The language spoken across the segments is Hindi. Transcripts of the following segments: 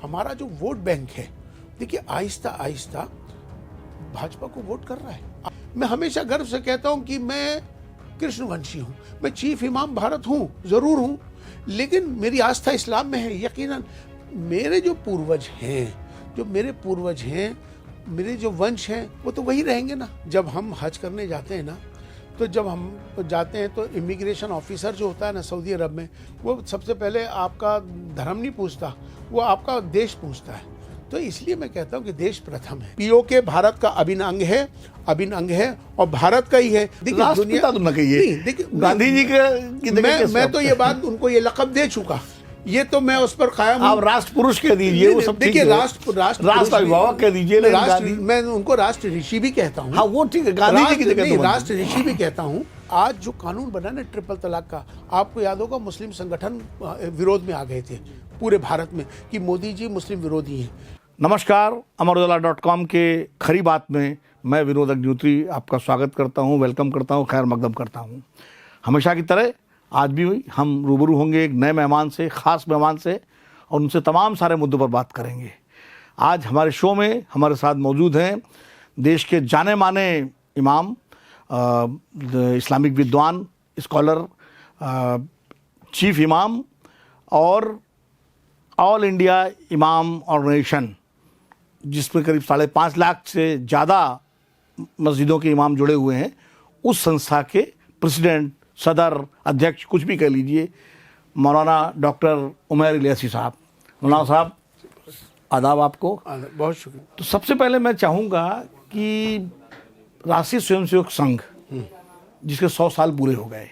हमारा जो वोट बैंक है, देखिए आहिस्ता आहिस्ता भाजपा को वोट कर रहा है। मैं हमेशा गर्व से कहता हूं कि मैं कृष्णवंशी हूं, मैं चीफ इमाम भारत हूं, जरूर हूं, लेकिन मेरी आस्था इस्लाम में है। यकीनन मेरे जो पूर्वज हैं, मेरे जो वंश हैं, वो तो वही रहेंगे ना। जब हम हज करने जाते हैं ना, तो जब हम जाते हैं तो इमिग्रेशन ऑफिसर जो होता है ना सऊदी अरब में, वो सबसे पहले आपका धर्म नहीं पूछता, वो आपका देश पूछता है। तो इसलिए मैं कहता हूँ कि देश प्रथम है। पीओके भारत का अभिन्न अंग है और भारत का ही है। देखिए दुनिया तो न कहिए, देखिए गांधी जी के मैं तो ये बात उनको ये लक़ब दे चुका, ये तो मैं उस पर कायम हूं। आप राष्ट्र पुरुष कह दीजिए, वो सब देखिए राष्ट्र अभिभावक कह दीजिए, मैं उनको राष्ट्र ऋषि भी कहता हूँ। हाँ वो ठीक है, गांधी जी की जगह तो राष्ट्र ऋषि भी कहता हूँ। आज जो कानून बना ना ट्रिपल तलाक का, आपको याद होगा मुस्लिम संगठन विरोध में आ गए थे पूरे भारत में कि मोदी जी मुस्लिम विरोधी हैं। नमस्कार, अमरउजाला.com के खरी बात में मैं विनोद अग्निहोत्री आपका स्वागत करता हूं, वेलकम करता हूं, खैर मकदम करता हूं। हमेशा की तरह आज भी हम रूबरू होंगे एक नए मेहमान से, ख़ास मेहमान से, और उनसे तमाम सारे मुद्दों पर बात करेंगे। आज हमारे शो में हमारे साथ मौजूद हैं देश के जाने माने इमाम, इस्लामिक विद्वान, स्कॉलर, चीफ इमाम और ऑल इंडिया इमाम ऑर्गेनाइजेशन, जिसमें करीब 5.5 लाख से ज़्यादा मस्जिदों के इमाम जुड़े हुए हैं, उस संस्था के प्रेसिडेंट, सदर, अध्यक्ष, कुछ भी कह लीजिए, मौलाना डॉक्टर उमैर इलियासी साहब। मौलाना साहब, आदाब आपको। बहुत शुक्रिया। तो सबसे पहले मैं चाहूँगा कि राष्ट्रीय स्वयंसेवक संघ, जिसके 100 साल पूरे हो गए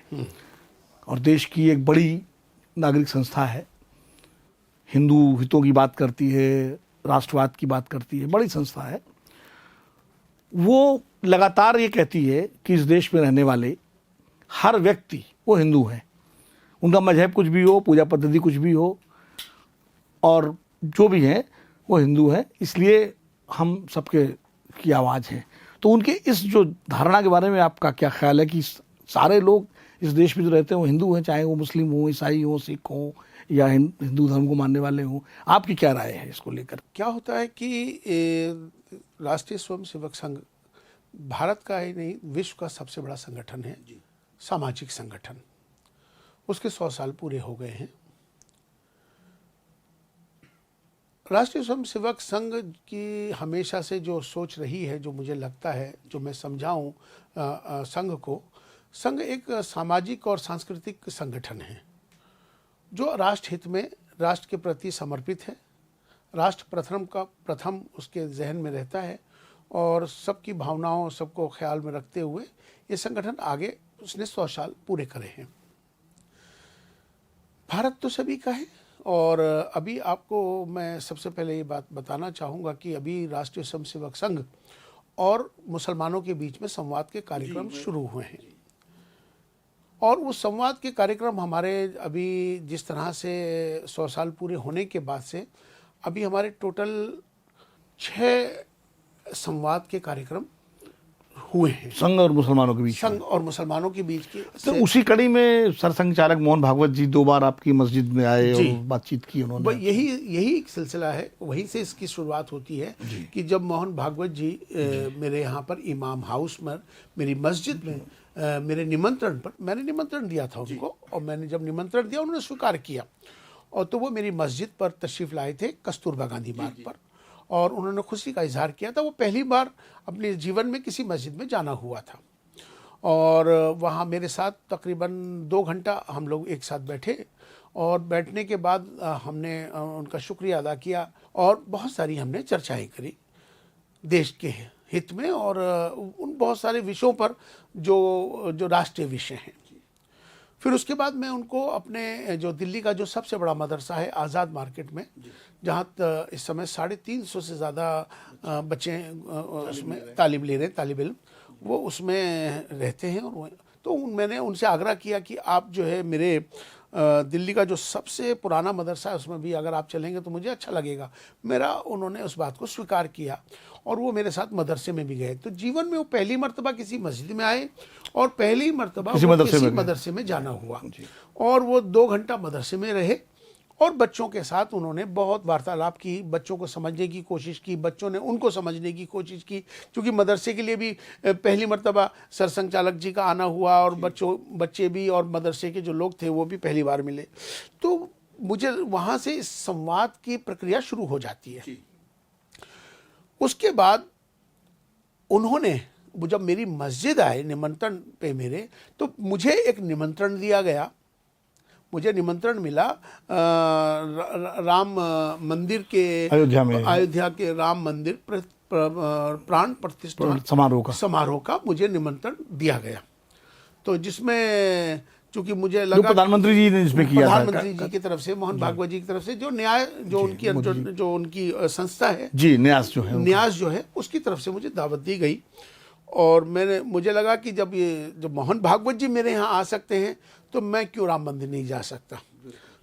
और देश की एक बड़ी नागरिक संस्था है, हिंदू हितों की बात करती है, राष्ट्रवाद की बात करती है, बड़ी संस्था है, वो लगातार ये कहती है कि इस देश में रहने वाले हर व्यक्ति वो हिंदू है, उनका मजहब कुछ भी हो, पूजा पद्धति कुछ भी हो, और जो भी हैं वो हिंदू हैं, इसलिए हम सबके की आवाज़ है। तो उनके इस जो धारणा के बारे में आपका क्या ख्याल है कि सारे लोग इस देश में जो रहते हैं वो हिंदू हैं, चाहे वो मुस्लिम हो, ईसाई हो, सिख हो या हिंदू धर्म को मानने वाले हों? आपकी क्या राय है इसको लेकर? क्या होता है कि राष्ट्रीय स्वयंसेवक संघ भारत का ही नहीं, विश्व का सबसे बड़ा संगठन है, सामाजिक संगठन। उसके 100 साल पूरे हो गए हैं। राष्ट्रीय स्वयंसेवक संघ की हमेशा से जो सोच रही है, जो मुझे लगता है, जो मैं समझाऊं संघ एक सामाजिक और सांस्कृतिक संगठन है जो राष्ट्र हित में, राष्ट्र के प्रति समर्पित है। राष्ट्र प्रथम उसके जहन में रहता है और सबकी भावनाओं, सबको ख्याल में रखते हुए ये संगठन आगे उसने 100 साल पूरे करे हैं। भारत तो सभी का है, और अभी आपको मैं सबसे पहले ये बात बताना चाहूँगा कि अभी राष्ट्रीय स्वयंसेवक संघ और मुसलमानों के बीच में संवाद के कार्यक्रम शुरू हुए हैं, और उस संवाद के कार्यक्रम हमारे अभी जिस तरह से 100 साल पूरे होने के बाद से अभी हमारे टोटल 6 संवाद के कार्यक्रम हुए हैं, संघ और मुसलमानों के बीच। संघ और मुसलमानों के बीच की। तो उसी कड़ी में सरसंघ चालक मोहन भागवत जी 2 बार आपकी मस्जिद में आए और बातचीत की उन्होंने। यही एक सिलसिला है, वहीं से इसकी शुरुआत होती है कि जब मोहन भागवत जी मेरे यहाँ पर इमाम हाउस में, मेरी मस्जिद में, मेरे निमंत्रण पर, मैंने निमंत्रण दिया था उनको, और मैंने जब निमंत्रण दिया उन्होंने स्वीकार किया, और तो वो मेरी मस्जिद पर तशरीफ़ लाए थे, कस्तूरबा गांधी मार्ग पर, और उन्होंने खुशी का इजहार किया था। वो पहली बार अपने जीवन में किसी मस्जिद में जाना हुआ था, और वहाँ मेरे साथ तकरीबन 2 घंटा हम लोग एक साथ बैठे, और बैठने के बाद हमने उनका शुक्रिया अदा किया और बहुत सारी हमने चर्चाएं करी देश के हित में, और उन बहुत सारे विषयों पर जो राष्ट्रीय विषय हैं। फिर उसके बाद मैं उनको अपने जो दिल्ली का जो सबसे बड़ा मदरसा है आज़ाद मार्केट में, जहाँ इस समय 350 से ज़्यादा बच्चे उसमें तालीम ले रहे हैं, तालिब इल्म, वो उसमें रहते हैं, और तो मैंने उनसे आग्रह किया कि आप जो है मेरे दिल्ली का जो सबसे पुराना मदरसा है उसमें भी अगर आप चलेंगे तो मुझे अच्छा लगेगा। उन्होंने उस बात को स्वीकार किया, और वो मेरे साथ मदरसे में भी गए। तो जीवन में वो पहली मर्तबा किसी मस्जिद में आए, और पहली मर्तबा किसी मदरसे में जाना हुआ, और वो 2 घंटा मदरसे में रहे, और बच्चों के साथ उन्होंने बहुत वार्तालाप की, बच्चों को समझने की कोशिश की, बच्चों ने उनको समझने की कोशिश की, क्योंकि मदरसे के लिए भी पहली मर्तबा सरसंघचालक जी का आना हुआ और बच्चे भी और मदरसे के जो लोग थे वो भी पहली बार मिले। तो मुझे वहाँ से इस संवाद की प्रक्रिया शुरू हो जाती है। उसके बाद उन्होंने जब मेरी मस्जिद आए निमंत्रण पे मेरे, तो मुझे एक निमंत्रण दिया गया, मुझे निमंत्रण मिला राम मंदिर के अयोध्या के राम मंदिर प्राण प्रतिष्ठा समारोह का मुझे निमंत्रण दिया गया। तो जिसमें चूंकि मुझे लगा प्रधानमंत्री जी ने इसमें किया था, प्रधानमंत्री जी की तरफ से, मोहन भागवत जी की तरफ से, जो उनकी संस्था है जी, न्यास जो है उसकी तरफ से मुझे दावत दी गई। और मुझे लगा कि जब मोहन भागवत जी मेरे यहाँ आ सकते हैं तो मैं क्यों राम मंदिर नहीं जा सकता।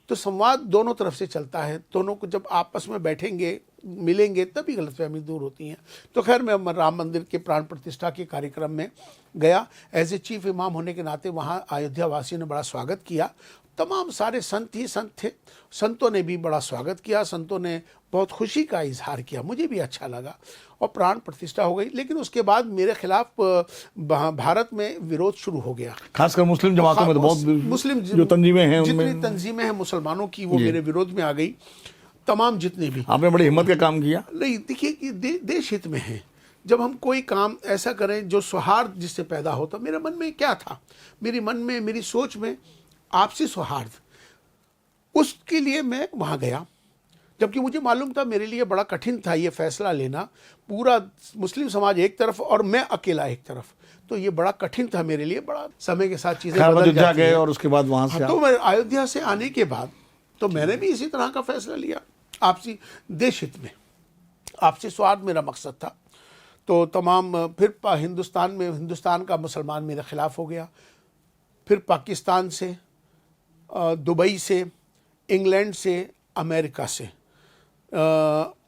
तो संवाद दोनों तरफ से चलता है, दोनों को जब आपस में बैठेंगे मिलेंगे तभी गलतफहमी दूर होती हैं। तो खैर मैं राम मंदिर के प्राण प्रतिष्ठा के कार्यक्रम में गया। एज ए चीफ इमाम होने के नाते वहाँ अयोध्या वासियों ने बड़ा स्वागत किया, तमाम सारे संत ही संत थे, संतों ने भी बड़ा स्वागत किया, संतों ने बहुत खुशी का इजहार किया, मुझे भी अच्छा लगा और प्राण प्रतिष्ठा हो गई। लेकिन उसके बाद मेरे खिलाफ भारत में विरोध शुरू हो गया, खासकर मुस्लिम जमातों में तो बहुत मुस्लिम जो तंजीमें हैं, जितनी तंजीमें हैं मुसलमानों की, वो मेरे विरोध में आ गई, तमाम जितने भी। आपने बड़ी हिम्मत का काम किया। नहीं, देखिए कि देश हित में है, जब हम कोई काम ऐसा करें जो सौहार्द जिससे पैदा होता। मेरे मन में क्या था, मेरे मन में, मेरी सोच में आपसी सौहार्द, उसके लिए मैं वहाँ गया, जबकि मुझे मालूम था मेरे लिए बड़ा कठिन था ये फैसला लेना, पूरा मुस्लिम समाज एक तरफ और मैं अकेला एक तरफ, तो ये बड़ा कठिन था मेरे लिए। बड़ा समय के साथ चीज़ें बदल जाती हैं। और उसके बाद वहाँ से तो मैं अयोध्या से आने के बाद तो मैंने भी इसी तरह का फैसला लिया, आपसी देश हित में, आपसी स्वार्थ मेरा मकसद था। तो तमाम फिर हिंदुस्तान का मुसलमान मेरे खिलाफ हो गया, फिर पाकिस्तान से, दुबई से, इंग्लैंड से, अमेरिका से,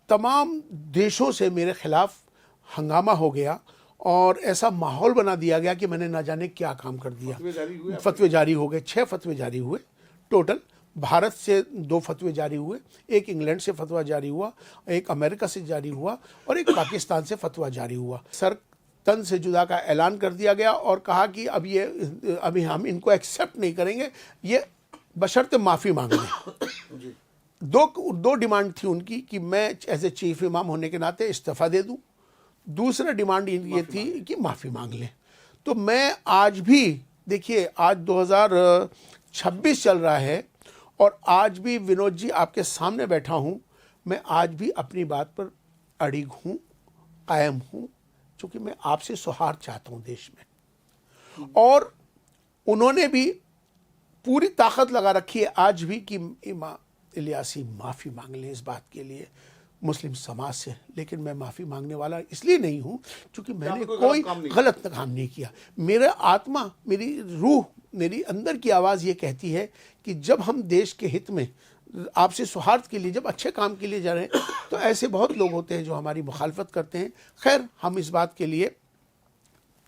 तमाम देशों से मेरे खिलाफ हंगामा हो गया और ऐसा माहौल बना दिया गया कि मैंने ना जाने क्या काम कर दिया। फतवे जारी हो गए, 6 फतवे जारी हुए टोटल। भारत से 2 फतवे जारी हुए, एक इंग्लैंड से फतवा जारी हुआ, एक अमेरिका से जारी हुआ और एक पाकिस्तान से फतवा जारी हुआ। सर तन से जुदा का ऐलान कर दिया गया और कहा कि अभी हम इनको एक्सेप्ट नहीं करेंगे, ये बशर्ते माफ़ी मांग लें। दो डिमांड थी उनकी कि मैं एज ए चीफ इमाम होने के नाते इस्तीफ़ा दे दूं, दूसरा डिमांड ये थी कि माफ़ी मांग लें। तो मैं आज भी, देखिए आज 2026 चल रहा है और आज भी विनोद जी आपके सामने बैठा हूँ, मैं आज भी अपनी बात पर अड़िग हूँ, कायम हूँ, क्योंकि मैं आपसे सौहार्द चाहता हूँ देश में। और उन्होंने भी पूरी ताकत लगा रखी है आज भी कि इमाम इलियासी माफ़ी मांग लें इस बात के लिए मुस्लिम समाज से। लेकिन मैं माफ़ी मांगने वाला इसलिए नहीं हूँ क्योंकि मैंने कोई गलत काम नहीं किया। मेरा आत्मा, मेरी रूह, मेरी अंदर की आवाज़ ये कहती है कि जब हम देश के हित में, आपसे सौहार्द के लिए, जब अच्छे काम के लिए जा रहे हैं, तो ऐसे बहुत लोग होते हैं जो हमारी मुखालफत करते हैं। खैर, हम इस बात के लिए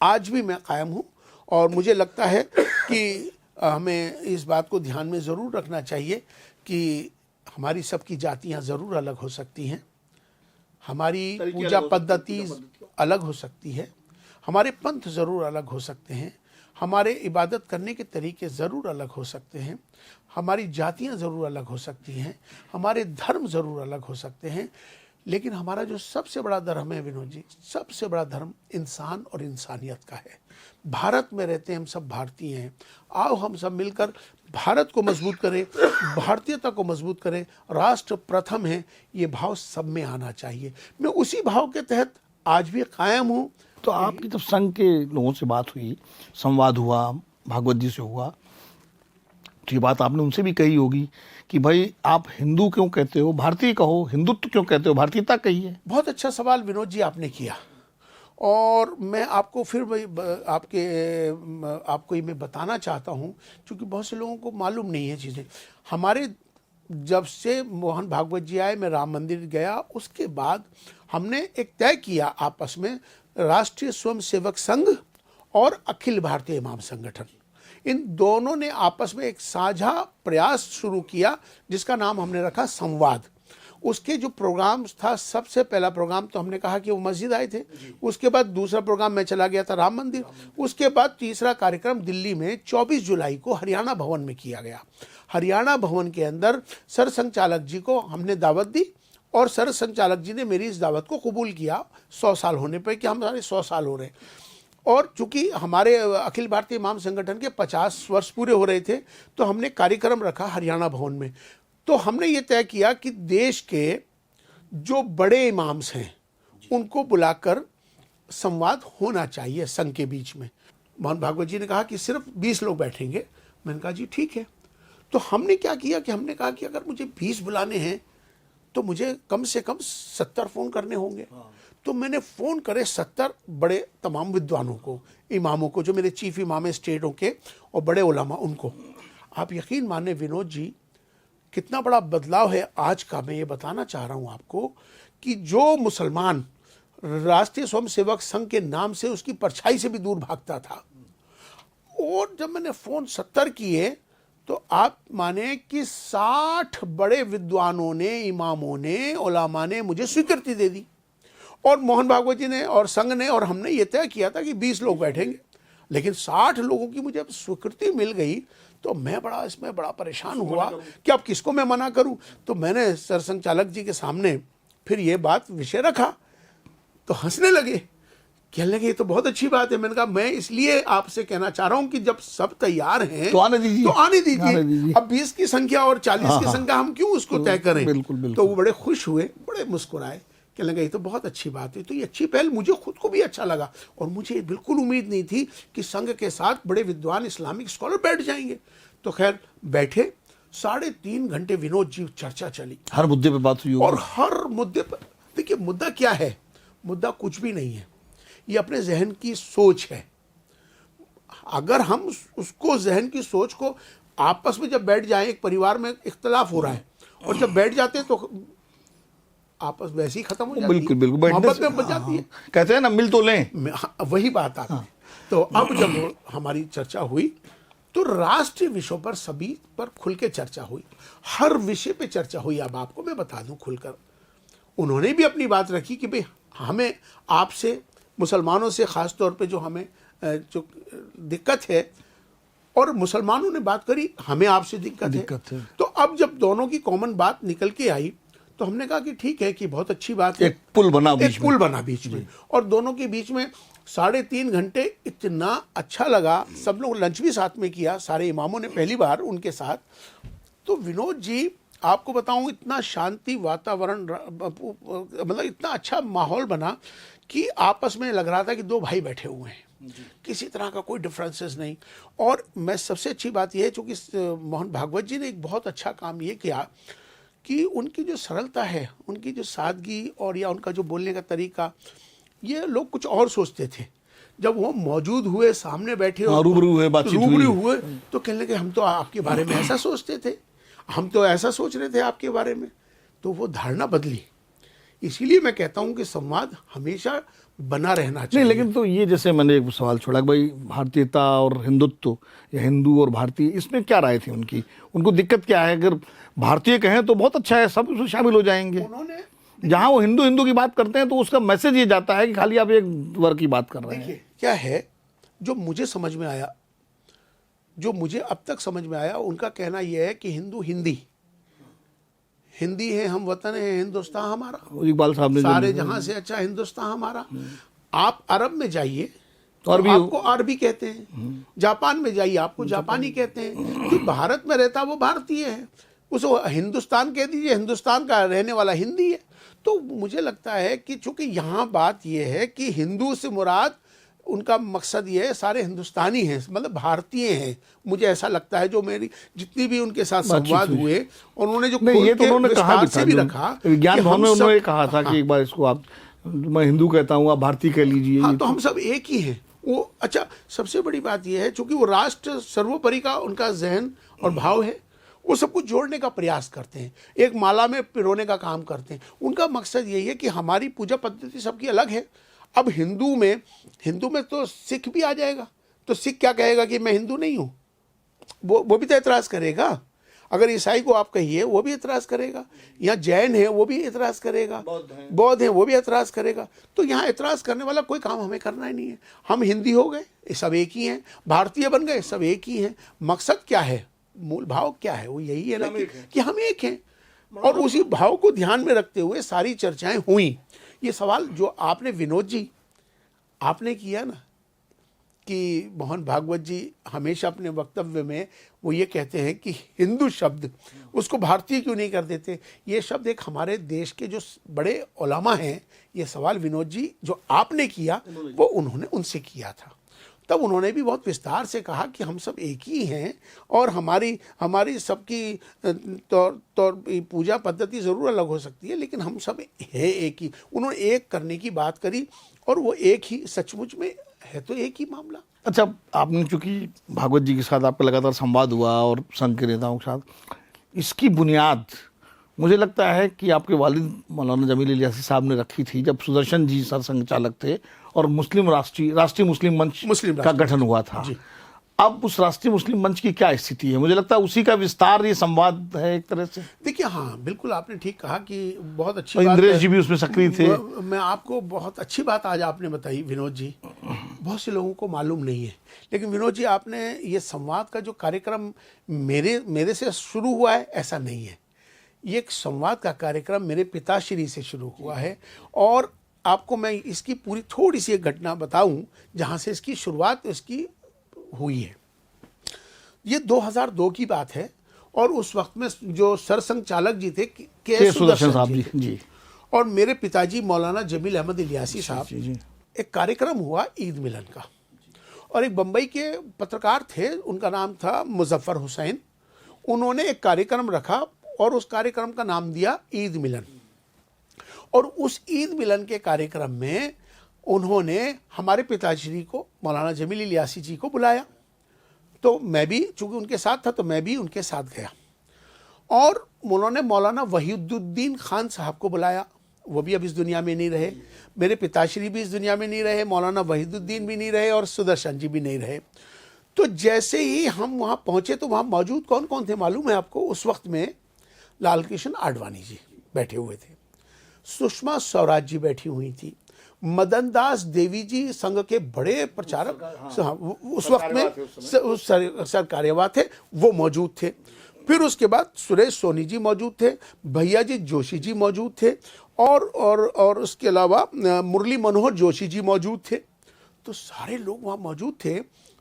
आज भी मैं कायम हूँ और मुझे लगता है कि हमें इस बात को ध्यान में ज़रूर रखना चाहिए कि हमारी सबकी जातियाँ ज़रूर अलग हो सकती हैं, हमारी पूजा पद्धति अलग हो सकती है, हमारे पंथ ज़रूर अलग हो सकते हैं, हमारे इबादत करने के तरीके ज़रूर अलग हो सकते हैं, हमारी जातियाँ ज़रूर अलग हो सकती हैं, हमारे धर्म ज़रूर अलग हो सकते हैं, लेकिन हमारा जो सबसे बड़ा धर्म है विनोद जी, सबसे बड़ा धर्म इंसान और इंसानियत का है। भारत में रहते हैं हम सब भारतीय हैं, आओ हम सब मिलकर भारत को मजबूत करें, भारतीयता को मजबूत करें। राष्ट्र प्रथम है, ये भाव सब में आना चाहिए। मैं उसी भाव के तहत आज भी कायम हूँ। तो आपकी जब संघ के लोगों से बात हुई, संवाद हुआ, भागवत जी से हुआ, तो ये बात आपने उनसे भी कही होगी कि भाई आप हिंदू क्यों कहते हो, भारतीय कहो, हिंदुत्व क्यों कहते हो, भारतीयता कहिए। बहुत अच्छा सवाल विनोद जी आपने किया और मैं आपको फिर आपको ये मैं बताना चाहता हूँ, क्योंकि बहुत से लोगों को मालूम नहीं है चीज़ें। हमारे जब से मोहन भागवत जी आए, मैं राम मंदिर गया, उसके बाद हमने एक तय किया आपस में, राष्ट्रीय स्वयंसेवक संघ और अखिल भारतीय इमाम संगठन, इन दोनों ने आपस में एक साझा प्रयास शुरू किया जिसका नाम हमने रखा संवाद। उसके जो प्रोग्राम्स था, सबसे पहला प्रोग्राम तो हमने कहा कि वो मस्जिद आए थे, उसके बाद दूसरा प्रोग्राम मैं चला गया था राम मंदिर, उसके बाद तीसरा कार्यक्रम दिल्ली में 24 जुलाई को हरियाणा भवन में किया गया। हरियाणा भवन के अंदर सर संचालक जी को हमने दावत दी और सर संचालक जी ने मेरी इस दावत को कबूल किया 100 साल होने पर कि हमारे 100 साल हो रहे हैं। और चूंकि हमारे अखिल भारतीय इमाम संगठन के 50 वर्ष पूरे हो रहे थे तो हमने कार्यक्रम रखा हरियाणा भवन में। तो हमने ये तय किया कि देश के जो बड़े इमाम्स हैं उनको बुलाकर संवाद होना चाहिए संघ के बीच में। मोहन भागवत जी ने कहा कि सिर्फ 20 लोग बैठेंगे। मैंने कहा जी ठीक है। तो हमने क्या किया कि हमने कहा कि अगर मुझे 20 बुलाने हैं तो मुझे कम से कम 70 फ़ोन करने होंगे। तो मैंने फ़ोन करे 70 बड़े तमाम विद्वानों को, इमामों को, जो मेरे चीफ इमाम है स्टेटों के और बड़े उलमा, उनको। आप यकीन माने विनोद जी, कितना बड़ा बदलाव है आज का। मैं ये बताना चाह रहा हूँ आपको कि जो मुसलमान राष्ट्रीय स्वयंसेवक संघ के नाम से उसकी परछाई से भी दूर भागता था, और जब मैंने फ़ोन 70 किए तो आप माने कि 60 बड़े विद्वानों ने, इमामों ने, उलमा ने मुझे स्वीकृति दे दी। और मोहन भागवत जी ने और संघ ने और हमने ये तय किया था कि 20 लोग बैठेंगे, लेकिन 60 लोगों की मुझे अब स्वीकृति मिल गई तो मैं इसमें बड़ा परेशान हुआ कि अब किसको मैं मना करूं। तो मैंने सर संचालक जी के सामने फिर ये बात विषय रखा तो हंसने लगे, कहने लगे ये तो बहुत अच्छी बात है। मैंने कहा मैं इसलिए आपसे कहना चाह रहा हूं कि जब सब तैयार हैं तो आने दीजिए, तो आने दीजिए। अब 20 की संख्या और 40 की संख्या हम क्यों उसको तय करें। बिल्कुल। तो वो बड़े खुश हुए, बड़े मुस्कुराए, कहने लगे ये तो बहुत अच्छी बात है। तो ये अच्छी पहल मुझे खुद को भी अच्छा लगा और मुझे बिल्कुल उम्मीद नहीं थी कि संघ के साथ बड़े विद्वान इस्लामिक स्कॉलर बैठ जाएंगे। तो खैर बैठे, 3.5 घंटे विनोद जी चर्चा चली, हर मुद्दे पे बात हुई और हर मुद्दे पर। देखिए मुद्दा क्या है, मुद्दा कुछ भी नहीं है, ये अपने जहन की सोच है। अगर हम उसको, जहन की सोच को, आपस में जब बैठ जाए, एक परिवार में इख्तलाफ हो रहा है और जब बैठ जाते हैं तो आपस वैसे ही खत्म हो जाती है, बिल्कुल मोहब्बत में बच जाती है। कहते हैं ना, मिल तो लें। वही बात आती है। तो अब जब हमारी चर्चा हुई तो राष्ट्रीय विषयों पर सभी पर खुल के चर्चा हुई, हर विषय पे चर्चा हुई। अब आपको मैं बता दूं खुलकर, उन्होंने भी अपनी बात रखी कि भाई हमें आपसे, मुसलमानों से ख़ास तौर पे जो हमें जो दिक्कत है, और मुसलमानों ने बात करी हमें आपसे दिक्कत है। तो अब जब दोनों की कॉमन बात निकल के आई तो हमने कहा कि ठीक है कि बहुत अच्छी बात है, एक पुल बना बीच में। और दोनों के बीच में 3.5 घंटे इतना अच्छा लगा। सब लोग लंच भी साथ में किया, सारे इमामों ने पहली बार उनके साथ। तो विनोद जी आपको बताऊं, इतना शांति वातावरण, मतलब इतना अच्छा माहौल बना कि आपस में लग रहा था कि दो भाई बैठे हुए हैं, किसी तरह का कोई डिफरेंसेस नहीं। और मैं सबसे अच्छी बात यह है, चूँकि मोहन भागवत जी ने एक बहुत अच्छा काम ये किया कि उनकी जो सरलता है, उनकी जो सादगी, और या उनका जो बोलने का तरीका, ये लोग कुछ और सोचते थे। जब वो मौजूद हुए, सामने बैठे, रूबरू हुए, तो कहने लगे हम तो आपके बारे में ऐसा सोचते थे, हम तो ऐसा सोच रहे थे आपके बारे में। तो वो धारणा बदली। इसीलिए मैं कहता हूं कि संवाद हमेशा बना रहना चाहिए। नहीं, लेकिन तो ये, जैसे मैंने एक सवाल छोड़ा कि भाई भारतीयता और हिंदुत्व, या हिंदू और भारतीय, इसमें क्या राय थी उनकी? उनको दिक्कत क्या है? अगर भारतीय कहें तो बहुत अच्छा है, सब उसमें शामिल हो जाएंगे। उन्होंने, जहां वो हिंदू की बात करते हैं तो उसका मैसेज ये जाता है कि खाली आप एक वर्ग की बात कर रहे हैं। देखिए क्या है, जो मुझे समझ में आया, जो मुझे अब तक समझ में आया, उनका कहना यह है कि हिंदू हिंदी है, हम वतन है हिंदुस्तान हमारा, इकबाल साहब ने, सारे जहां से अच्छा हिंदुस्तान हमारा। आप अरब में जाइए तो अरबी, आपको अरबी कहते हैं, जापान में जाइए आपको जापानी कहते हैं। जो भारत में रहता है वो भारतीय है, उसको हिंदुस्तान कह दीजिए, हिंदुस्तान का रहने वाला हिंदी है। तो मुझे लगता है कि चूंकि यहाँ बात यह है कि हिंदू से मुराद, उनका मकसद ये है सारे हिंदुस्तानी हैं, मतलब भारतीय हैं। मुझे ऐसा लगता है, जो मेरी जितनी भी उनके साथ संवाद हुए, और उन्होंने जो ये तो उन्होंने कहा भी रखा, विज्ञान भवन में उन्होंने कहा था कि एक बार इसको आप, मैं हिंदू कहता हूँ, आप भारतीय कह लीजिए। हाँ, तो हम सब एक ही हैं। वो अच्छा, सबसे बड़ी बात यह है, चूंकि वो राष्ट्र सर्वोपरि का उनका जहन और भाव है, वो सब कुछ जोड़ने का प्रयास करते हैं, एक माला में पिरोने का काम करते हैं। उनका मकसद यही है कि हमारी पूजा पद्धति सबकी अलग है। अब हिंदू में तो सिख भी आ जाएगा, तो सिख क्या कहेगा कि मैं हिंदू नहीं हूँ, वो भी तो एतराज करेगा। अगर ईसाई को आप कहिए वो भी एतराज करेगा, यहाँ जैन है वो भी एतराज करेगा, बौद्ध है वो भी एतराज करेगा। तो यहाँ एतराज करने वाला कोई काम हमें करना ही नहीं है। हम हिंदी हो गए, सब एक ही हैं, भारतीय बन गए, सब एक ही हैं। मकसद क्या है, मूल भाव क्या है, वो यही है ना कि हम एक हैं। और उसी भाव को ध्यान में रखते हुए सारी चर्चाएं हुई। ये सवाल जो आपने विनोद जी आपने किया ना कि मोहन भागवत जी हमेशा अपने वक्तव्य में वो ये कहते हैं कि हिंदू शब्द उसको भारतीय क्यों नहीं कर देते। ये शब्द एक हमारे देश के जो बड़े उलमा हैं, ये सवाल विनोद जी जो आपने किया वो उन्होंने उनसे किया था। तब उन्होंने भी बहुत विस्तार से कहा कि हम सब एक ही हैं और हमारी सबकी तौर पूजा पद्धति ज़रूर अलग हो सकती है, लेकिन हम सब है एक ही। उन्होंने एक करने की बात करी और वो एक ही सचमुच में है तो एक ही मामला। अच्छा, आपने चूंकि भागवत जी के साथ आपका लगातार संवाद हुआ और संघ के नेताओं के साथ, इसकी बुनियाद मुझे लगता है कि आपके वालिद मौलाना जमील इलियासी साहब ने रखी थी जब सुदर्शन जी सरसंघचालक थे और मुस्लिम राष्ट्रीय मुस्लिम मंच का गठन हुआ था। अब उस राष्ट्रीय मुस्लिम मंच की क्या स्थिति है? मुझे लगता है उसी का विस्तार ये संवाद है एक तरह से। देखिए, हाँ बिल्कुल आपने ठीक कहा कि बहुत अच्छी बात। इंद्रेश जी भी उसमें सक्रिय थे। मैं आपको बहुत अच्छी बात आज आपने बताई विनोद जी, बहुत से लोगों को मालूम नहीं है। लेकिन विनोद जी आपने ये संवाद का जो कार्यक्रम मेरे से शुरू हुआ है ऐसा नहीं है। ये एक संवाद का कार्यक्रम मेरे पिताश्री से शुरू हुआ है। और आपको मैं इसकी पूरी थोड़ी सी एक घटना बताऊं जहां से इसकी शुरुआत इसकी हुई है। ये 2002 की बात है और उस वक्त में जो सरसंघ चालक जी थे के सुदर्शन साहब जी और मेरे पिताजी मौलाना जमील अहमद इलियासी साहब, एक कार्यक्रम हुआ ईद मिलन का। और एक बम्बई के पत्रकार थे, उनका नाम था मुजफ्फर हुसैन। उन्होंने एक कार्यक्रम रखा और उस कार्यक्रम का नाम दिया ईद मिलन। और उस ईद मिलन के कार्यक्रम में उन्होंने हमारे पिताश्री को मौलाना जमील इलियासी जी को बुलाया। तो मैं भी चूंकि उनके साथ था तो मैं भी उनके साथ गया। और उन्होंने मौलाना वहीदुद्दीन खान साहब को बुलाया, वो भी अब इस दुनिया में नहीं रहे। मेरे पिताश्री भी इस दुनिया में नहीं रहे, मौलाना वहीदुद्दीन भी नहीं रहे और सुदर्शन जी भी नहीं रहे। तो जैसे ही हम वहाँ पहुँचे तो वहाँ मौजूद कौन कौन थे मालूम है आपको? उस वक्त में लाल कृष्ण आडवाणी जी बैठे हुए थे, सुषमा स्वराज जी बैठी हुई थी, मदन दास देवी जी संघ के बड़े प्रचारक उस वक्त में सरकार्यवाह थे, वो मौजूद थे। फिर उसके बाद सुरेश सोनी जी मौजूद थे, भैया जी जोशी जी मौजूद थे और उसके अलावा मुरली मनोहर जोशी जी मौजूद थे। तो सारे लोग वहाँ मौजूद थे।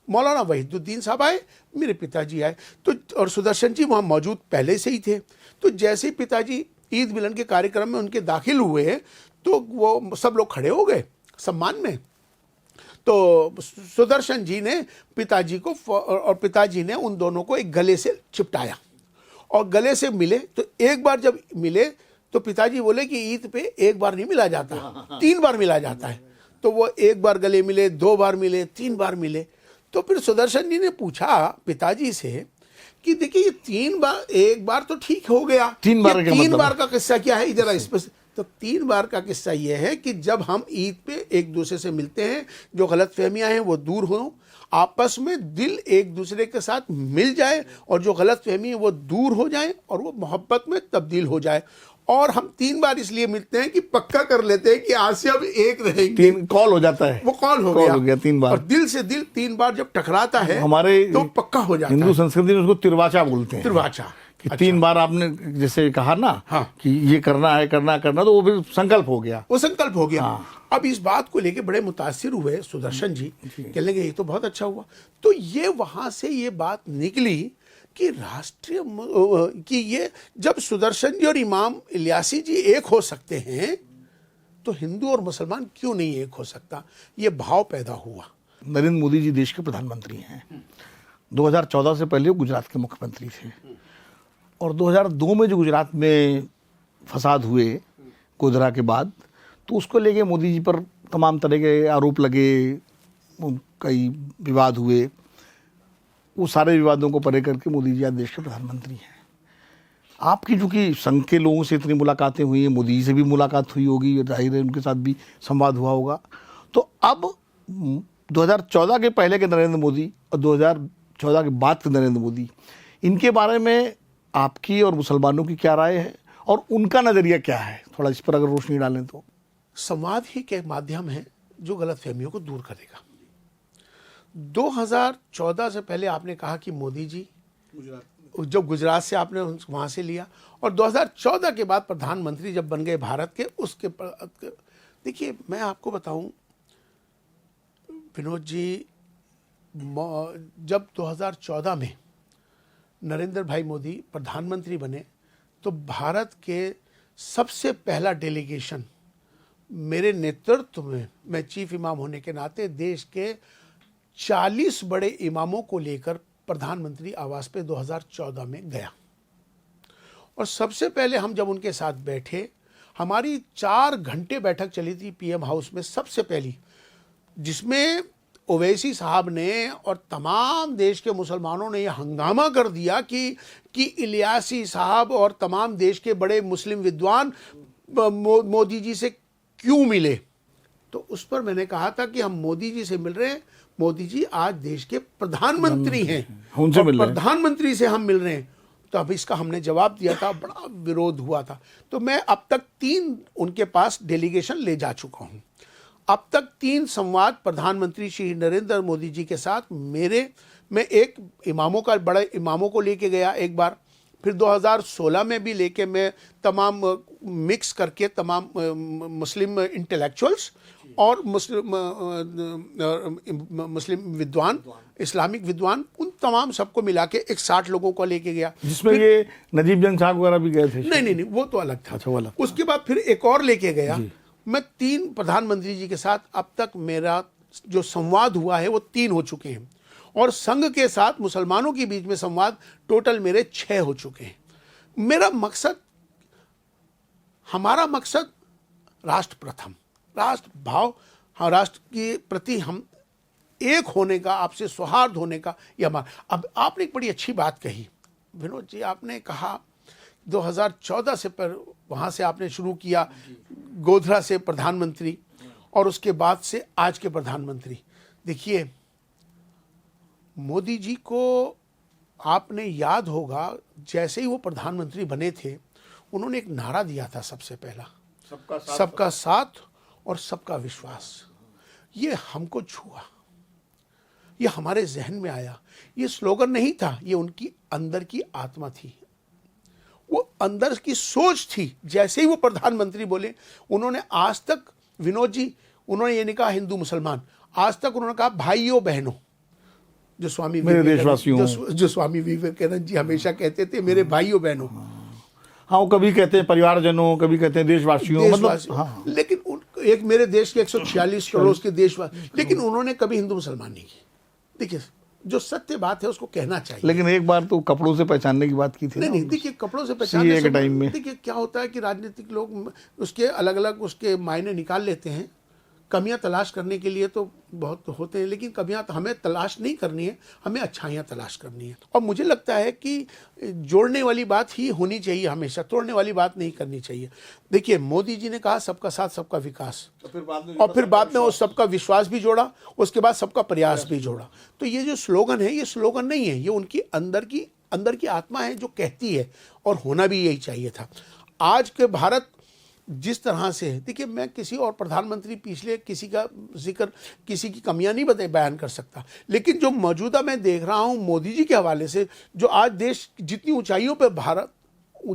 मौलाना वहीदुद्दीन साहब आए, मेरे पिताजी आए, तो और सुदर्शन जी वहाँ मौजूद पहले से ही थे। तो जैसे ही पिताजी ईद मिलन के कार्यक्रम में उनके दाखिल हुए तो वो सब लोग खड़े हो गए सम्मान में। तो सुदर्शन जी ने पिताजी को और पिताजी ने उन दोनों को एक गले से चिपटाया और गले से मिले। तो एक बार जब मिले तो पिताजी बोले कि ईद पे एक बार नहीं मिला जाता, 3 बार मिला जाता है। तो वो एक बार गले मिले, 2 बार मिले, 3 बार मिले। तो फिर सुदर्शन जी ने पूछा पिताजी से कि देखिए ये 3 बार, एक बार तो ठीक हो गया, 3 बार का किस्सा क्या है जरा इस पर। तो 3 बार का किस्सा ये है कि जब हम ईद पे एक दूसरे से मिलते हैं, जो गलतफहमियां हैं वो दूर हो, आपस में दिल एक दूसरे के साथ मिल जाए और जो गलतफहमी है वो दूर हो जाए और वो मोहब्बत में तब्दील हो जाए। और हम 3 बार इसलिए मिलते हैं कि पक्का कर लेते हैं कि आज से अब एक रहेंगे। 3 कॉल हो जाता है, वो कॉल हो गया 3 बार। और दिल से दिल 3 बार जब टकराता है हमारे तो पक्का हो जाता है। हिंदू संस्कृति में उसको तिरवाचा बोलते हैं। तिरवाचा कि 3 बार आपने जैसे कहा ना, हाँ, कि ये करना है तो वो फिर संकल्प हो गया, वो संकल्प हो गया। अब इस बात को लेके बड़े मुतासिर हुए सुदर्शन जी, कहने लगे ये तो बहुत अच्छा हुआ। तो ये वहां से ये बात निकली कि राष्ट्रीय कि ये जब सुदर्शन जी और इमाम इलियासी जी एक हो सकते हैं तो हिंदू और मुसलमान क्यों नहीं एक हो सकता, ये भाव पैदा हुआ। नरेंद्र मोदी जी देश के प्रधानमंत्री हैं। 2014 से पहले वो गुजरात के मुख्यमंत्री थे और 2002 में जो गुजरात में फसाद हुए गोधरा के बाद, तो उसको लेके मोदी जी पर तमाम तरह के आरोप लगे, कई विवाद हुए। वो सारे विवादों को परे करके मोदी जी आज देश के प्रधानमंत्री हैं। आपकी चूँकि संघ के लोगों से इतनी मुलाकातें हुई हैं, मोदी जी से भी मुलाकात हुई होगी, जाहिर है उनके साथ भी संवाद हुआ होगा। तो अब 2014 के पहले के नरेंद्र मोदी और 2014 के बाद के नरेंद्र मोदी, इनके बारे में आपकी और मुसलमानों की क्या राय है और उनका नज़रिया क्या है? थोड़ा इस पर अगर रोशनी डालें तो। संवाद ही के माध्यम है जो गलतफहमियों को दूर करेगा। 2014 से पहले आपने कहा कि मोदी जी जब गुजरात से आपने वहाँ से लिया, और 2014 के बाद प्रधानमंत्री जब बन गए भारत के, उसके देखिए मैं आपको बताऊं विनोद जी, जब 2014 में नरेंद्र भाई मोदी प्रधानमंत्री बने तो भारत के सबसे पहला डेलीगेशन मेरे नेतृत्व में, मैं चीफ इमाम होने के नाते देश के 40 बड़े इमामों को लेकर प्रधानमंत्री आवास पे 2014 में गया। और सबसे पहले हम जब उनके साथ बैठे, हमारी 4 घंटे बैठक चली थी पीएम हाउस में सबसे पहली, जिसमें ओवैसी साहब ने और तमाम देश के मुसलमानों ने यह हंगामा कर दिया कि इलियासी साहब और तमाम देश के बड़े मुस्लिम विद्वान मोदी जी से क्यों मिले। तो उस पर मैंने कहा था कि हम मोदी जी से मिल रहे हैं, मोदी जी आज देश के प्रधानमंत्री हैं, उनसे मिल रहे हैं, प्रधानमंत्री से हम मिल रहे हैं। तो अब इसका हमने जवाब दिया था, बड़ा विरोध हुआ था। तो मैं अब तक 3 उनके पास डेलीगेशन ले जा चुका हूं। अब तक 3 संवाद प्रधानमंत्री श्री नरेंद्र मोदी जी के साथ मैं एक इमामों का, बड़े इमामों को लेके गया एक बार, फिर 2016 में भी लेके मैं तमाम मिक्स करके तमाम मुस्लिम इंटेलेक्चुअल्स और मुस्लिम विद्वान, इस्लामिक विद्वान, उन तमाम सबको मिला के एक 60 लोगों को लेके गया, जिसमें ये नजीब जंग साहब वगैरह भी गए थे। नहीं, वो तो अलग था। अच्छा, वो अलग था। उसके बाद फिर एक और लेके गया। मैं 3 प्रधानमंत्री जी के साथ अब तक मेरा जो संवाद हुआ है वो 3 हो चुके हैं, और संघ के साथ मुसलमानों के बीच में संवाद टोटल मेरे 6 हो चुके हैं। हमारा मकसद राष्ट्र प्रथम, राष्ट्र भाव, हाँ, राष्ट्र के प्रति हम एक होने का, आपसे सौहार्द होने का, ये हमारा। अब आपने एक बड़ी अच्छी बात कही विनोद जी, आपने कहा 2014 से पर वहाँ से आपने शुरू किया, गोधरा से प्रधानमंत्री, और उसके बाद से आज के प्रधानमंत्री। देखिए मोदी जी को आपने याद होगा, जैसे ही वो प्रधानमंत्री बने थे उन्होंने एक नारा दिया था सबसे पहला, सबका साथ और सबका विश्वास। ये हमको छुआ, ये हमारे जहन में आया। ये स्लोगन नहीं था, ये उनकी अंदर की आत्मा थी, वो अंदर की सोच थी। जैसे ही वो प्रधानमंत्री बोले, उन्होंने आज तक विनोद जी, उन्होंने ये नहीं कहा हिंदू मुसलमान, आज तक उन्होंने कहा भाइयों बहनों, जो स्वामी विवेकानंद जी हमेशा कहते थे, मेरे भाइयों बहनों। हाँ, वो कभी कहते हैं परिवारजनों, कभी कहते हैं देशवासियों, मतलब हाँ। लेकिन एक मेरे देश के 146 करोड़ के देशवासी, लेकिन उन्होंने कभी हिंदू मुसलमान नहीं की। देखिए जो सत्य बात है उसको कहना चाहिए। लेकिन एक बार तो कपड़ों से पहचानने की बात की थी। नहीं, देखिए कपड़ों से पहचानने के टाइम में देखिए क्या होता है कि राजनीतिक लोग उसके अलग अलग उसके मायने निकाल लेते हैं। कमियां तलाश करने के लिए तो बहुत होते हैं, लेकिन कमियां तो हमें तलाश नहीं करनी है, हमें अच्छाइयां तलाश करनी है। और मुझे लगता है कि जोड़ने वाली बात ही होनी चाहिए हमेशा, तोड़ने वाली बात नहीं करनी चाहिए। देखिए मोदी जी ने कहा सबका साथ सबका विकास, और फिर बाद में वो सबका विश्वास भी जोड़ा, उसके बाद सबका प्रयास भी जोड़ा। तो ये जो स्लोगन है, ये स्लोगन नहीं है, ये उनकी अंदर की आत्मा है जो कहती है, और होना भी यही चाहिए था। आज के भारत जिस तरह से, देखिए मैं किसी और प्रधानमंत्री पिछले किसी का जिक्र, किसी की कमियां नहीं बयान कर सकता, लेकिन जो मौजूदा मैं देख रहा हूं मोदी जी के हवाले से, जो आज देश जितनी ऊंचाइयों पे भारत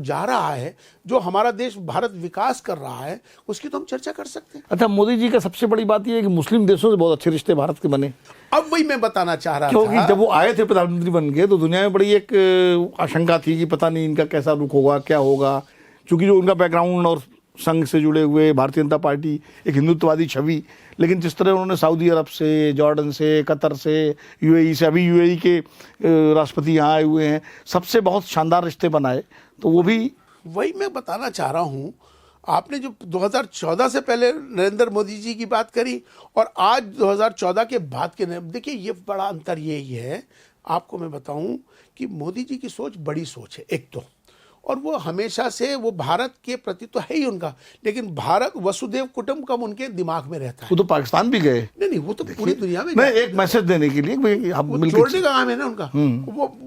जा रहा है, जो हमारा देश भारत विकास कर रहा है, उसकी तो हम चर्चा कर सकते हैं। अच्छा, मोदी जी का सबसे बड़ी बात यह है कि मुस्लिम देशों से बहुत अच्छे रिश्ते भारत के बने। अब वही मैं बताना चाह रहा था, क्योंकि जब वो आए थे प्रधानमंत्री बन के, तो दुनिया में बड़ी एक आशंका थी कि पता नहीं इनका कैसा रुख होगा, क्या होगा, क्योंकि जो उनका बैकग्राउंड और संघ से जुड़े हुए, भारतीय जनता पार्टी एक हिंदुत्ववादी छवि, लेकिन जिस तरह उन्होंने सऊदी अरब से, जॉर्डन से, कतर से, यूएई से, अभी यूएई के राष्ट्रपति यहाँ आए हुए हैं, सबसे बहुत शानदार रिश्ते बनाए। तो वो भी वही मैं बताना चाह रहा हूँ। आपने जो 2014 से पहले नरेंद्र मोदी जी की बात करी और आज 2014 के बाद के, देखिए ये बड़ा अंतर यही है। आपको मैं बताऊं कि मोदी जी की सोच बड़ी सोच है एक तो, और वो हमेशा से वो भारत के प्रति तो है ही उनका, लेकिन भारत वसुदेव कुटुंबकम उनके दिमाग में रहता है। वो तो पाकिस्तान भी गए, नहीं वो तो पूरी दुनिया में नहीं, एक मैसेज देने के लिए भाई हम वो मिलकर जोड़ने का काम है ना उनका।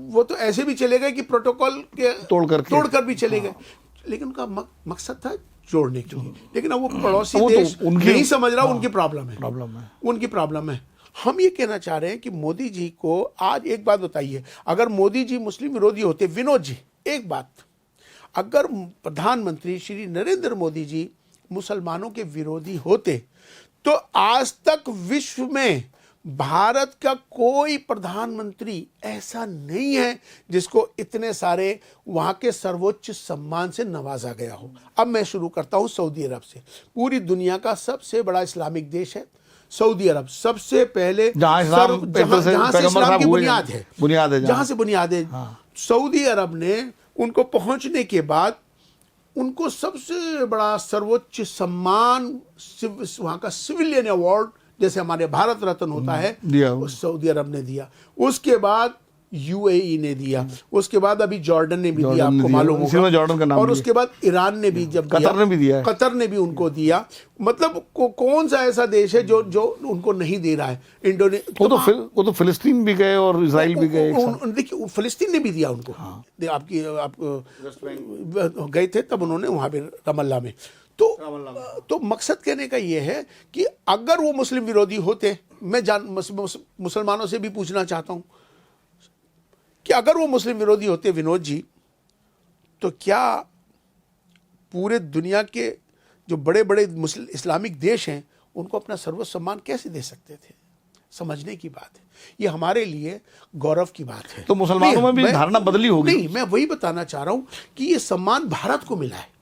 वो तो ऐसे भी चले गए कि प्रोटोकॉल के तोड़ कर भी चले गए, लेकिन उनका मकसद था जोड़ने के लिए। लेकिन अब वो पड़ोसी वो तो देश उनकी- नहीं समझ रहा, उनकी प्रॉब्लम है, प्रॉब्लम है। उनकी प्रॉब्लम है। हम ये कहना चाह रहे हैं कि मोदी जी को आज एक बात बताइए, अगर मोदी जी मुस्लिम विरोधी होते, विनोद जी एक बात, अगर प्रधानमंत्री श्री नरेंद्र मोदी जी मुसलमानों के विरोधी होते तो आज तक विश्व में भारत का कोई प्रधानमंत्री ऐसा नहीं है जिसको इतने सारे वहां के सर्वोच्च सम्मान से नवाजा गया हो। अब मैं शुरू करता हूं सऊदी अरब से। पूरी दुनिया का सबसे बड़ा इस्लामिक देश है सऊदी अरब, सबसे पहले जहां से इस्लाम की बुनियाद है, जहां से बुनियाद है। सऊदी अरब ने उनको पहुंचने के बाद उनको सबसे बड़ा सर्वोच्च सम्मान वहां का सिविलियन अवार्ड, जैसे हमारे भारत रत्न होता है, सऊदी अरब ने दिया। उसके बाद यूएई ने दिया, उसके बाद अभी जॉर्डन ने भी दिया, आपको मालूम होगा, जॉर्डन का नाम, और उसके बाद ईरान ने भी जब कतर ने भी दिया, कतर ने भी उनको दिया। मतलब कौन सा ऐसा देश है जो उनको नहीं दे रहा है? इंडोनेशिया, वो तो फिलिस्तीन भी गए और इजराइल भी गए। देखिए फिलिस्तीन ने भी दिया उनको। आप गए थे तब उन्होंने वहां पे रमल्ला में। तो मकसद कहने का ये है कि अगर वो मुस्लिम विरोधी होते, मैं मुसलमानों से भी पूछना चाहता हूं कि अगर वो मुस्लिम विरोधी होते विनोद जी, तो क्या पूरे दुनिया के जो बड़े बड़े इस्लामिक देश हैं उनको अपना सर्वोच्च सम्मान कैसे दे सकते थे? समझने की बात है, ये हमारे लिए गौरव की बात है। तो मुसलमानों में भी धारणा बदली होगी। नहीं, मैं वही बताना चाह रहा हूं कि ये सम्मान भारत को मिला है।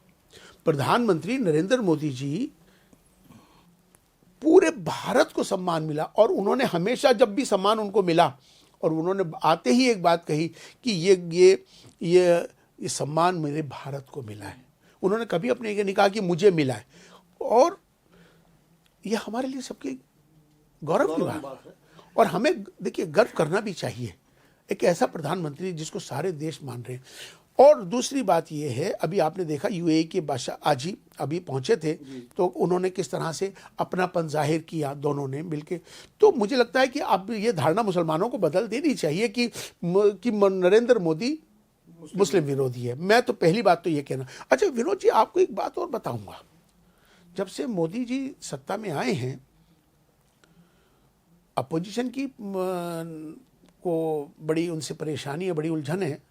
प्रधानमंत्री नरेंद्र मोदी जी, पूरे भारत को सम्मान मिला, और उन्होंने हमेशा जब भी सम्मान उनको मिला, और उन्होंने आते ही एक बात कही कि ये सम्मान मेरे भारत को मिला है। उन्होंने कभी अपने ये नहीं कहा कि मुझे मिला है, और ये हमारे लिए सबके गौरव की बात है। और हमें देखिए गर्व करना भी चाहिए, एक ऐसा प्रधानमंत्री जिसको सारे देश मान रहे हैं। और दूसरी बात यह है, अभी आपने देखा यूएई के बादशाह आज ही अभी पहुंचे थे, तो उन्होंने किस तरह से अपनापन जाहिर किया दोनों ने मिलके। तो मुझे लगता है कि अब ये धारणा मुसलमानों को बदल देनी चाहिए कि नरेंद्र मोदी मुस्लिम विरोधी है। मैं तो पहली बात तो ये कहना। अच्छा विनोद जी, आपको एक बात और बताऊंगा, जब से मोदी जी सत्ता में आए हैं, अपोजिशन की को बड़ी उनसे परेशानी है, बड़ी उलझन है,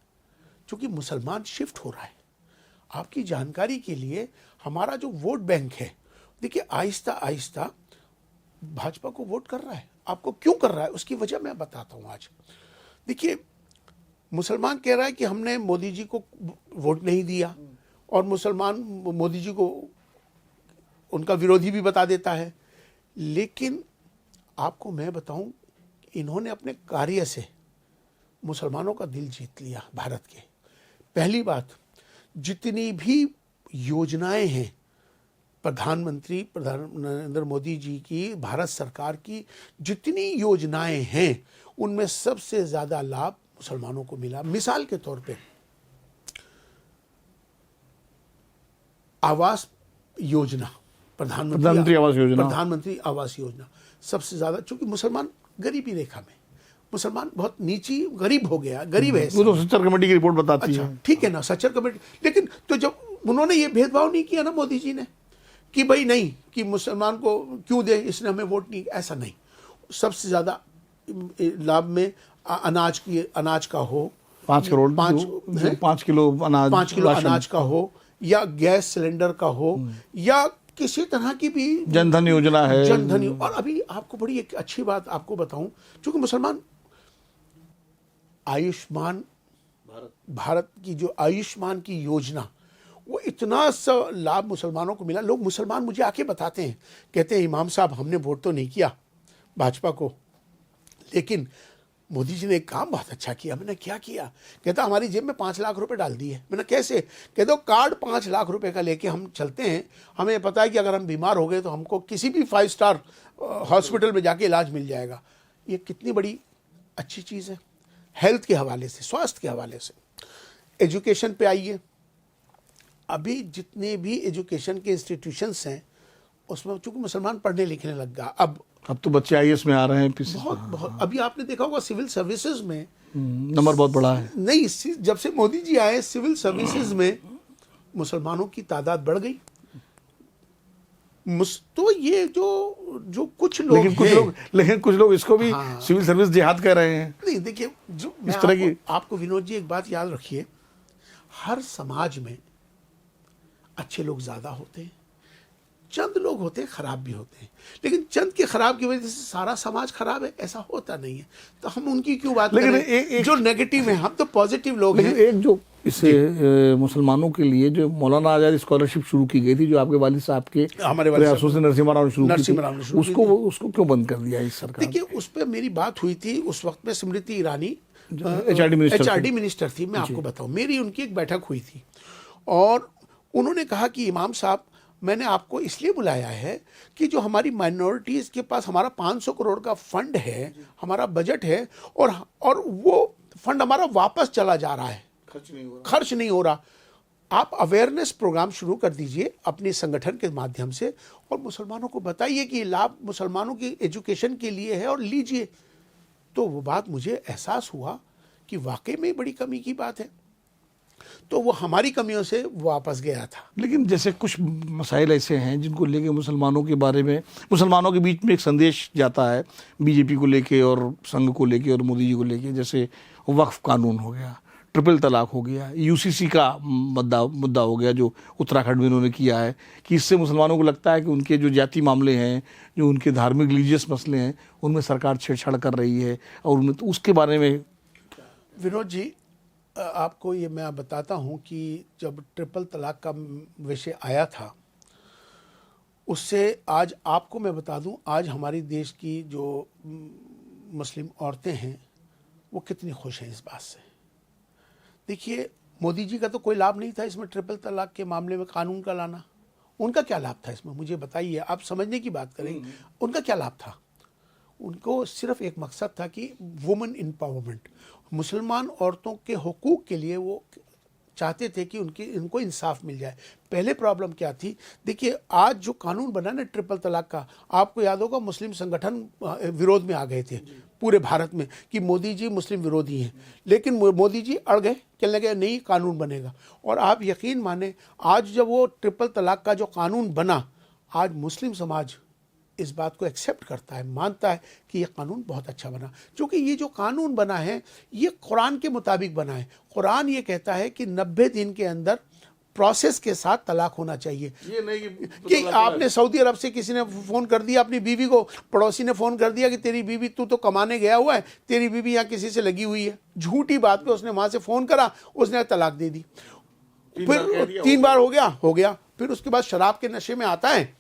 क्योंकि मुसलमान शिफ्ट हो रहा है। आपकी जानकारी के लिए, हमारा जो वोट बैंक है, देखिए आहिस्ता आहिस्ता भाजपा को वोट कर रहा है। आपको क्यों कर रहा है उसकी वजह मैं बताता हूं आज। देखिए मुसलमान कह रहा है कि हमने मोदी जी को वोट नहीं दिया, और मुसलमान मोदी जी को उनका विरोधी भी बता देता है। लेकिन आपको मैं बताऊं, इन्होंने अपने कार्य से मुसलमानों का दिल जीत लिया भारत के। पहली बात, जितनी भी योजनाएं हैं प्रधानमंत्री नरेंद्र मोदी जी की, भारत सरकार की जितनी योजनाएं हैं, उनमें सबसे ज्यादा लाभ मुसलमानों को मिला। मिसाल के तौर पे आवास योजना, प्रधानमंत्री आवास योजना सबसे ज्यादा, चूंकि मुसलमान गरीबी रेखा में, मुसलमान बहुत नीची गरीब हो गया, गरीब है। वो तो सच्चर कमेटी की रिपोर्ट बताती है। ठीक है ना, सच्चर कमेटी। लेकिन तो जब उन्होंने ये भेदभाव नहीं किया ना मोदी जी ने, कि भाई नहीं कि मुसलमान को क्यों दे, इसने हमें वोट नहीं, ऐसा नहीं। सबसे ज्यादा लाभ में अनाज का हो, 5 करोड़ 5 किलो अनाज का हो, या गैस सिलेंडर का हो, या किसी तरह की भी जनधन योजना है, जनधन। और अभी आपको बड़ी एक अच्छी बात आपको बताऊं, क्योंकि मुसलमान आयुष्मान भारत की जो आयुष्मान की योजना, वो इतना सा लाभ मुसलमानों को मिला। लोग मुसलमान मुझे आके बताते हैं, कहते हैं इमाम साहब हमने वोट तो नहीं किया भाजपा को, लेकिन मोदी जी ने एक काम बहुत अच्छा किया। मैंने क्या किया? कहता हमारी जेब में 5 लाख रुपए डाल दिए। मैंने कैसे? कहते कार्ड 5 लाख रुपए का लेके हम चलते हैं, हमें पता है कि अगर हम बीमार हो गए तो हमको किसी भी 5 स्टार हॉस्पिटल में जाके इलाज मिल जाएगा। ये कितनी बड़ी अच्छी चीज़ है। हेल्थ के हवाले से, स्वास्थ्य के हवाले से। एजुकेशन पे आइए, अभी जितने भी एजुकेशन के इंस्टीट्यूशंस हैं उसमें चूंकि मुसलमान पढ़ने लिखने लग गया। अब तो बच्चे आईएएस में आ रहे हैं, बहुत अभी आपने देखा होगा सिविल सर्विसेज में नंबर बहुत बड़ा है। नहीं, जब से मोदी जी आए सिविल सर्विसेज में मुसलमानों की तादाद बढ़ गई। तो ये जो कुछ लोग लेकिन कुछ लोग इसको भी सिविल सर्विस जिहाद कह रहे हैं। नहीं, देखिए जो इस तरह की आपको विनोद जी एक बात याद रखिए, हर समाज में अच्छे लोग ज्यादा होते हैं, चंद लोग होते हैं खराब भी होते हैं, लेकिन चंद के खराब की वजह से सारा समाज खराब है ऐसा होता नहीं है। तो हम उनकी क्यों बात करें जो नेगेटिव है, हम तो पॉजिटिव लोग हैं। एक जो इससे मुसलमानों के लिए जो मौलाना आजाद स्कॉलरशिप शुरू की गई थी, जो आपके वालिद साहब के हमारे प्रयासों से नरसिम्हा राव ने शुरू की थी, उसको क्यों बंद कर दिया इस सरकार? देखिए उस पर मेरी बात हुई थी उस वक्त में, स्मृति ईरानी HRD मिनिस्टर थी। मैं आपको बताऊं, मेरी उनकी एक बैठक हुई थी और उन्होंने कहा कि इमाम साहब मैंने आपको इसलिए बुलाया है कि जो हमारी माइनॉरिटीज़ के पास हमारा 500 करोड़ का फंड है, हमारा बजट है, और वो फंड हमारा वापस चला जा रहा है, खर्च नहीं हो रहा। आप अवेयरनेस प्रोग्राम शुरू कर दीजिए अपने संगठन के माध्यम से और मुसलमानों को बताइए कि लाभ मुसलमानों की एजुकेशन के लिए है और लीजिए। तो वो बात मुझे एहसास हुआ कि वाकई में बड़ी कमी की बात है, तो वो हमारी कमियों से वापस गया था। लेकिन जैसे कुछ मसाइल ऐसे हैं जिनको लेके मुसलमानों के बारे में, मुसलमानों के बीच में एक संदेश जाता है बीजेपी को लेके और संघ को लेके और मोदी जी को लेके, जैसे वक्फ कानून हो गया, ट्रिपल तलाक हो गया, यूसीसी का मुद्दा हो गया जो उत्तराखंड में उन्होंने किया है, कि इससे मुसलमानों को लगता है कि उनके जो जाति मामले हैं, जो उनके धार्मिक रिलीजियस मसले हैं, उनमें सरकार छेड़छाड़ कर रही है। और उनमें तो उसके बारे में विनोद जी आपको ये मैं बताता हूँ कि जब ट्रिपल तलाक का विषय आया था, उससे आज आपको मैं बता दूं, आज हमारी देश की जो मुस्लिम औरतें हैं वो कितनी खुश हैं इस बात से। देखिए मोदी जी का तो कोई लाभ नहीं था इसमें, ट्रिपल तलाक के मामले में कानून का लाना। उनका क्या लाभ था इसमें, मुझे बताइए, आप समझने की बात करें, उनका क्या लाभ था? उनको सिर्फ एक मकसद था कि वुमेन एम्पावरमेंट, मुसलमान औरतों के हुकूक के लिए वो चाहते थे कि इनको इंसाफ मिल जाए। पहले प्रॉब्लम क्या थी, देखिए आज जो कानून बना ना ट्रिपल तलाक का, आपको याद होगा मुस्लिम संगठन विरोध में आ गए थे पूरे भारत में कि मोदी जी मुस्लिम विरोधी हैं, लेकिन मोदी जी अड़ गए, कहने लगे नहीं कानून बनेगा। और आप यकीन माने आज जब वो ट्रिपल तलाक का जो कानून बना, आज मुस्लिम समाज इस बात को एक्सेप्ट करता है, मानता है कि ये कानून बहुत अच्छा बना, क्योंकि ये जो कानून बना है ये कुरान के मुताबिक बना है। कुरान ये कहता है कि 90 दिन के अंदर प्रोसेस के साथ तलाक होना चाहिए। ये नहीं कि आपने सऊदी अरब से किसी ने फ़ोन कर दिया अपनी बीवी को, पड़ोसी ने फ़ोन कर दिया कि तेरी बीवी, तू तो कमाने गया हुआ है, तेरी बीवी यहाँ किसी से लगी हुई है, झूठी बात पे उसने वहाँ से फ़ोन करा, उसने तलाक दे दी। फिर 3 बार हो गया। फिर उसके बाद शराब के नशे में आता है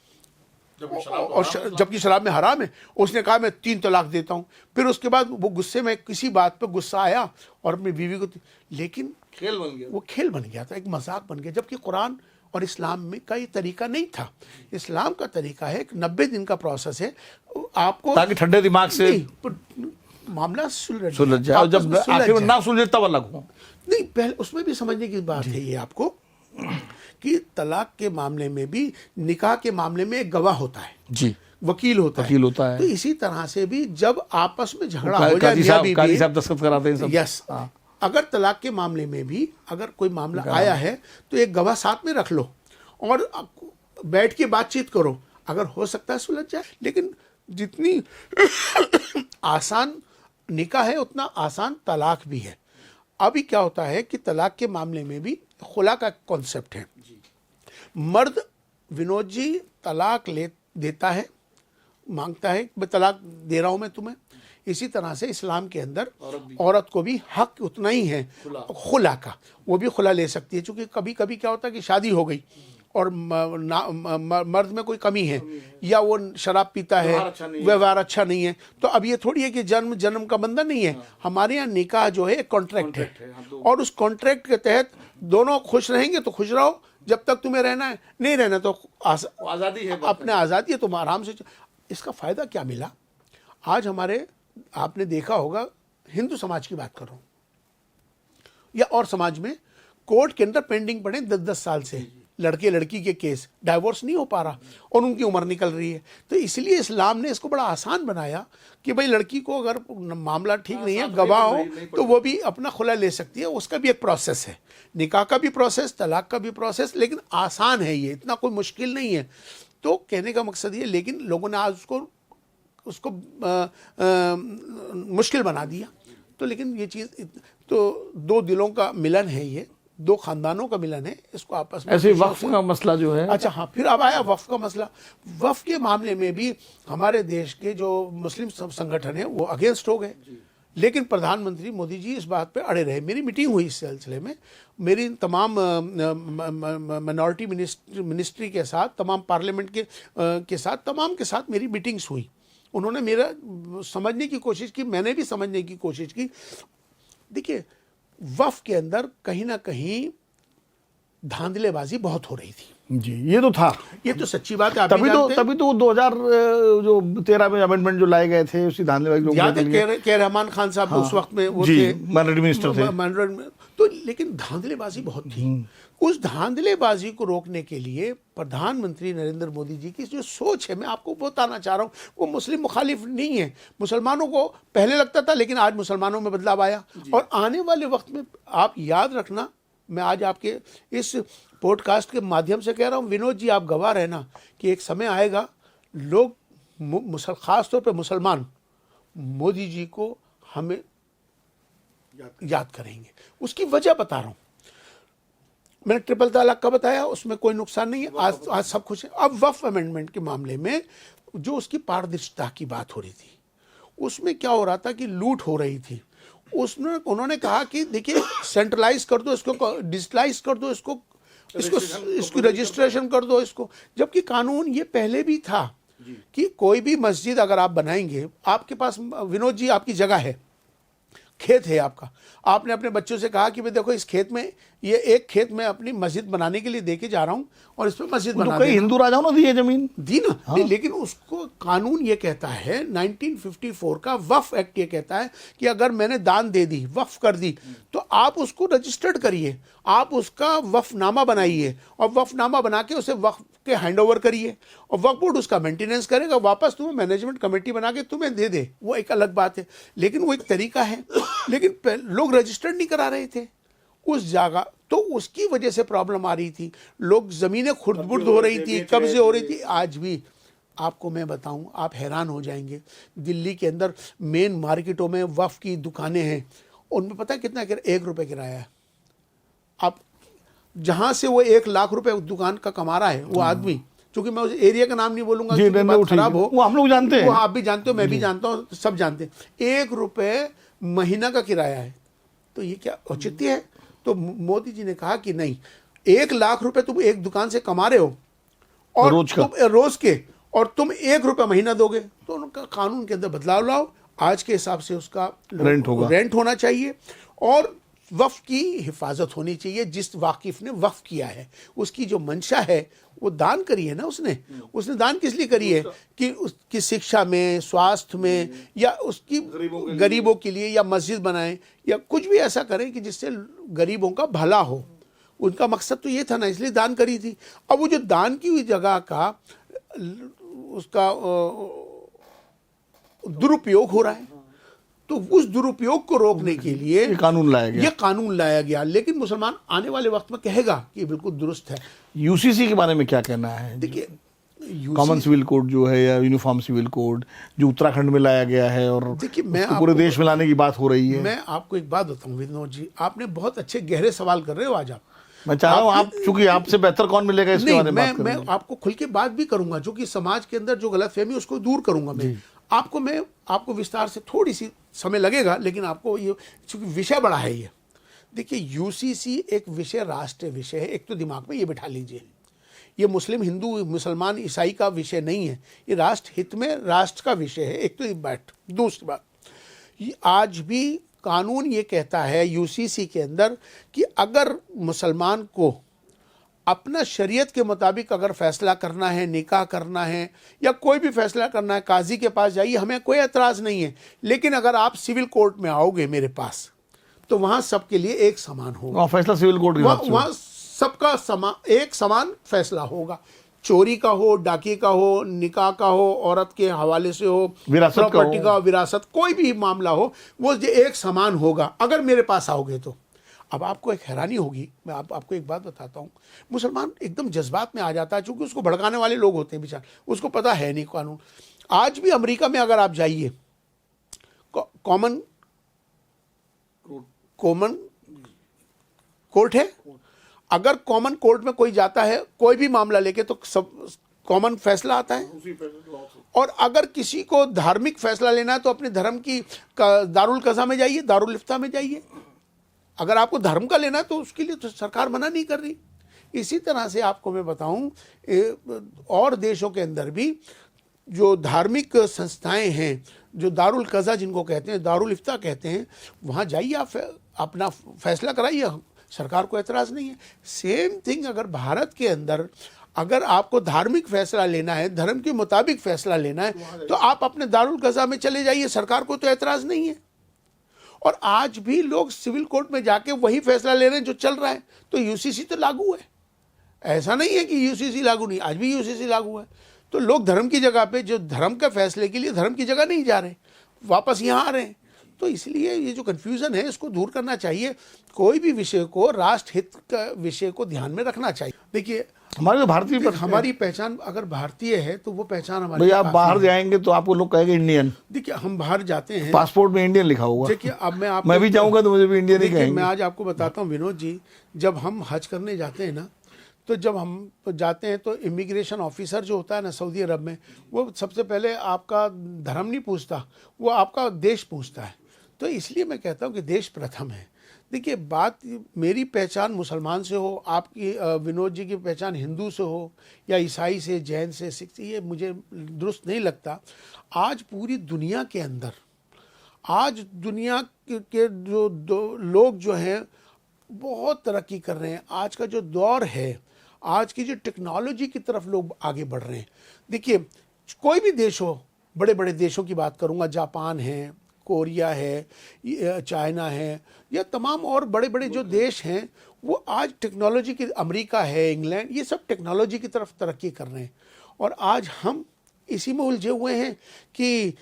और जबकि शराब में हराम है, उसने कहा मैं 3 तलाक देता हूं। फिर उसके बाद वो गुस्से में किसी बात पे गुस्सा आया और अपनी बीवी को, लेकिन खेल बन गया, वो खेल बन गया था, एक मजाक बन गया। जबकि कुरान और इस्लाम में का ये तरीका नहीं था। इस्लाम का तरीका है 90 दिन का प्रोसेस है, आपको ताकि ठंडे दिमाग से मामला सुलझ जाए, और जब आखिर में ना सुलझे तब अलग हो। नहीं, पहले उसमें भी समझने की बात है ये आपको कि तलाक के मामले में भी, निकाह के मामले में एक गवाह होता है जी, वकील होता है। तो इसी तरह से भी जब आपस में झगड़ा हो जाए, काजी साहब दस्तखत कराते हैं सब। यस, अगर तलाक के मामले में भी अगर कोई मामला आया है तो एक गवाह साथ में रख लो और बैठ के बातचीत करो, अगर हो सकता है सुलझ जाए। लेकिन जितनी आसान निकाह है उतना आसान तलाक भी है। अभी क्या होता है कि तलाक के मामले में भी खुला का कॉन्सेप्ट है। मर्द विनोद जी तलाक देता है, मांगता है मैं तलाक दे रहा हूं मैं तुम्हें। इसी तरह से इस्लाम के अंदर औरत को भी हक उतना ही है खुला का, वो भी खुला ले सकती है। क्योंकि कभी कभी क्या होता है कि शादी हो गई और मर्द में कोई कमी है या वो शराब पीता है, व्यवहार अच्छा नहीं है, तो अब ये थोड़ी है कि जन्म का बंधन नहीं है। हमारे यहाँ निकाह जो है एक कॉन्ट्रैक्ट है और उस कॉन्ट्रैक्ट के तहत दोनों खुश रहेंगे तो खुश रहो, जब तक तुम्हें रहना है, नहीं रहना तो आज़ादी है, अपने आज़ादी है, तुम आराम से। इसका फ़ायदा क्या मिला? आज हमारे, आपने देखा होगा, हिंदू समाज की बात कर रहा हूँ या और समाज में कोर्ट के अंदर पेंडिंग पड़े 10-10 साल से, लड़के लड़की के केस, डाइवोर्स नहीं हो पा रहा और उनकी उम्र निकल रही है। तो इसलिए इस्लाम ने इसको बड़ा आसान बनाया कि भाई लड़की को अगर मामला ठीक नहीं है, गवाह हो, तो वो भी अपना खुला ले सकती है। उसका भी एक प्रोसेस है, निकाह का भी प्रोसेस, तलाक का भी प्रोसेस, लेकिन आसान है, ये इतना कोई मुश्किल नहीं है। तो कहने का मकसद ये, लेकिन लोगों ने आज उसको मुश्किल बना दिया। तो लेकिन ये चीज़ तो दो दिलों का मिलन है, ये दो खानदानों का मिलन है, इसको आपस में ऐसे वक्फ का मसला जो है। अच्छा हाँ, फिर अब आया वक्फ का मसला। वक्फ के मामले में भी हमारे देश के जो मुस्लिम संगठन है वो अगेंस्ट हो गए, लेकिन प्रधानमंत्री मोदी जी इस बात पे अड़े रहे। मेरी मीटिंग हुई इस सिलसिले में, मेरी तमाम माइनॉरिटी मिनिस्ट्री के साथ, तमाम पार्लियामेंट के साथ, तमाम के साथ मेरी मीटिंग्स हुई। उन्होंने मेरा समझने की कोशिश की, मैंने भी समझने की कोशिश की। देखिए, वक्फ के अंदर कहीं ना कहीं धांधलेबाजी बहुत हो रही थी जी, ये तो था, ये तो सच्ची बात है। तभी तो 2013 में अमेंडमेंट जो लाए गए थे उसी धांधलेबाजी याद है के रहमान खान साहब हाँ, उस वक्त में वो जी, थे, माइनॉरिटी मिनिस्टर थे। तो लेकिन धांधलेबाजी बहुत थी। उस धांधलेबाजी को रोकने के लिए प्रधानमंत्री नरेंद्र मोदी जी की जो सोच है, मैं आपको बताना चाह रहा हूँ, वो मुस्लिम मुखालिफ नहीं है। मुसलमानों को पहले लगता था, लेकिन आज मुसलमानों में बदलाव आया। और आने वाले वक्त में आप याद रखना, मैं आज आपके इस पॉडकास्ट के माध्यम से कह रहा हूँ, विनोद जी आप गवाह रहना कि एक समय आएगा लोग खास तौर पे मुसलमान मोदी जी को हमें याद करेंगे। उसकी वजह बता रहा हूँ। मैंने ट्रिपल तलाक का बताया, उसमें कोई नुकसान नहीं है, आज सब खुश है। अब वक्फ अमेंडमेंट के मामले में जो उसकी पारदर्शिता की बात हो रही थी, उसमें क्या हो रहा था कि लूट हो रही थी। उन्होंने कहा कि देखिए सेंट्रलाइज कर दो इसको, डिजिटलाइज कर दो इसको रजिस्ट्रेशन कर दो इसको। जबकि कानून ये पहले भी था कि कोई भी मस्जिद अगर आप बनाएंगे, आपके पास विनोद जी आपकी जगह है, खेत है आपका, आपने अपने बच्चों से कहा कि भाई देखो इस खेत में, ये एक खेत में अपनी मस्जिद बनाने के लिए देके जा रहा हूं और इस पे मस्जिद बना कई हिंदू राजाओं ने दी है जमीन, दी ना। हाँ। लेकिन उसको कानून ये कहता है, 1954 का वक्फ एक्ट ये कहता है कि अगर मैंने दान दे दी, वक्फ कर दी, तो आप उसको रजिस्टर्ड करिए, आप उसका वक्फनामा बनाइए और वक्फनामा बना के उसे वक्फ के हैंड ओवर करिए और वक्फ बोर्ड उसका मेंटेनेंस करेगा, वापस तुम्हें मैनेजमेंट कमेटी बना के तुम्हें दे दे। वो एक अलग बात है, लेकिन वो एक तरीका है। लेकिन लोग रजिस्टर्ड नहीं करा रहे थे उस जगह, तो उसकी वजह से प्रॉब्लम आ रही थी। लोग जमीनें खुर्द-बुर्द हो रही थी, कब्जे हो रही थी। आज भी आपको मैं बताऊं, आप हैरान हो जाएंगे, दिल्ली के अंदर मेन मार्केटों में वक्फ की दुकानें हैं, उनमें पता है कितना 1 रुपये किराया है। आप जहां से वो 1 लाख रुपए दुकान का कमा रहा है वो आदमी, क्योंकि मैं उस एरिया का नाम नहीं बोलूंगा क्योंकि बात खराब हो, वो हम लोग जानते हैं, वो आप भी जानते हो, मैं भी जानता हूँ, सब जानते हैं। 1 रुपये महीना का किराया है। तो ये क्या औचित्य है? तो मोदी जी ने कहा कि नहीं, 1 लाख रुपए तुम एक दुकान से कमा रहे हो और रोज के, और तुम 1 रुपये महीना दोगे, तो उनका कानून के अंदर बदलाव लाओ। आज के हिसाब से उसका रेंट होना चाहिए और वक्फ की हिफाजत होनी चाहिए। जिस वाकिफ ने वक्फ किया है उसकी जो मंशा है, वो दान करी है ना, उसने दान किस लिए करी है कि उसकी शिक्षा में, स्वास्थ्य में, या उसकी गरीबों के लिए, या मस्जिद बनाएं, या कुछ भी ऐसा करें कि जिससे गरीबों का भला हो। उनका मकसद तो ये था ना, इसलिए दान करी थी। अब वो जो दान की हुई जगह का उसका दुरुपयोग हो रहा है, तो उस दुरुपयोग को रोकने के लिए ये कानून लाया गया। लेकिन मुसलमान आने वाले वक्त में कहेगा कि ये बिल्कुल दुरुस्त है। यूसीसी के बारे में क्या कहना है? देखिए, कॉमन सिविल कोड जो है या यूनिफॉर्म सिविल कोड जो उत्तराखंड में लाया गया है और देखिए, मैं पूरे देश में लाने की बात हो रही है। मैं आपको एक बात बताऊं विनोद जी, आपने बहुत अच्छे गहरे सवाल कर रहे हो आज। मैं चाह रहा हूँ आप, चूंकि आपसे बेहतर कौन मिलेगा इसके बारे में मैं आपको खुल के बात भी करूंगा, जो कि समाज के अंदर जो गलतफहमी उसको दूर करूंगा। मैं आपको विस्तार से, थोड़ी सी समय लगेगा, लेकिन आपको ये, चूंकि विषय बड़ा है ये। देखिए, यूसीसी एक विषय राष्ट्रीय विषय है, एक तो दिमाग में ये बिठा लीजिए। ये मुस्लिम, हिंदू, मुसलमान, ईसाई का विषय नहीं है, ये राष्ट्र हित में राष्ट्र का विषय है। एक तो ये बात। दूसरी बात, आज भी कानून ये कहता है यूसीसी के अंदर कि अगर मुसलमान को अपना शरीयत के मुताबिक अगर फैसला करना है, निकाह करना है या कोई भी फैसला करना है, काजी के पास जाइए, हमें कोई एतराज़ नहीं है। लेकिन अगर आप सिविल कोर्ट में आओगे मेरे पास, तो वहां सबके लिए एक समान होगा। वहाँ फैसला सिविल कोर्ट के हिसाब से वहां सबका एक समान फैसला होगा। चोरी का हो, डाके का हो, निकाह का हो, औरत के हवाले से हो, विरासत का प्रॉपर्टी हो। का, विरासत, कोई भी मामला हो, वो एक समान होगा अगर मेरे पास आओगे तो। अब आपको एक हैरानी होगी, मैं आपको एक बात बताता हूँ। मुसलमान एकदम जज्बात में आ जाता है, चूंकि उसको भड़काने वाले लोग होते हैं बेचारे, उसको पता है नहीं कानून। आज भी अमेरिका में अगर आप जाइए, कॉमन कोर्ट है, अगर कॉमन कोर्ट में कोई जाता है कोई भी मामला लेके तो सब कॉमन फैसला आता है। और अगर किसी को धार्मिक फैसला लेना है तो अपने धर्म की दारुल कज़ा में जाइए, दारुल इफ्ता में जाइए। अगर आपको धर्म का लेना है तो उसके लिए तो सरकार मना नहीं कर रही। इसी तरह से आपको मैं बताऊं, और देशों के अंदर भी जो धार्मिक संस्थाएं हैं, जो दारुल कज़ा जिनको कहते हैं, दारुल इफ्ता कहते हैं, वहाँ जाइए, आप अपना फैसला कराइए, सरकार को एतराज़ नहीं है। सेम थिंग अगर भारत के अंदर अगर आपको धार्मिक फैसला लेना है, धर्म के मुताबिक फैसला लेना है, तो आप अपने दारुल कज़ा में चले जाइए, सरकार को तो एतराज़ नहीं है। और आज भी लोग सिविल कोर्ट में जाके वही फैसला ले रहे हैं जो चल रहा है। तो यूसीसी तो लागू है, ऐसा नहीं है कि यूसीसी लागू नहीं, आज भी यूसीसी लागू है। तो लोग धर्म की जगह पे, जो धर्म के फैसले के लिए धर्म की जगह नहीं जा रहे, वापस यहाँ आ रहे हैं। तो इसलिए ये जो कन्फ्यूज़न है इसको दूर करना चाहिए। कोई भी विषय को, राष्ट्र हित का विषय को ध्यान में रखना चाहिए। देखिए हमारे तो भारतीय हमारी पहचान अगर भारतीय है तो वो पहचान हमारी। भाई आप बाहर जाएंगे तो आपको लोग कहेंगे इंडियन। देखिए हम बाहर जाते हैं, पासपोर्ट में इंडियन लिखा होगा। देखिए अब मैं भी जाऊंगा तो मुझे भी इंडियन ही कहेंगे। मैं आज आपको बताता हूँ विनोद जी, जब हम हज करने जाते हैं ना, तो जब हम जाते हैं तो इमिग्रेशन ऑफिसर जो होता है ना सऊदी अरब में, वो सबसे पहले आपका धर्म नहीं पूछता, वो आपका देश पूछता है। तो इसलिए मैं कहता हूँ कि देश प्रथम है। देखिए बात, मेरी पहचान मुसलमान से हो, आपकी विनोद जी की पहचान हिंदू से हो, या ईसाई से, जैन से, सिख से, ये मुझे दुरुस्त नहीं लगता। आज पूरी दुनिया के अंदर, आज दुनिया के जो लोग जो हैं बहुत तरक्की कर रहे हैं। आज का जो दौर है, आज की जो टेक्नोलॉजी की तरफ लोग आगे बढ़ रहे हैं। देखिए कोई भी देश हो, बड़े बड़े देशों की बात करूँगा, जापान है, कोरिया है, चाइना है, या तमाम और बड़े बड़े जो देश हैं, वो आज टेक्नोलॉजी की, अमेरिका है, इंग्लैंड, ये सब टेक्नोलॉजी की तरफ तरक्की कर रहे हैं। और आज हम इसी में उलझे हुए हैं कि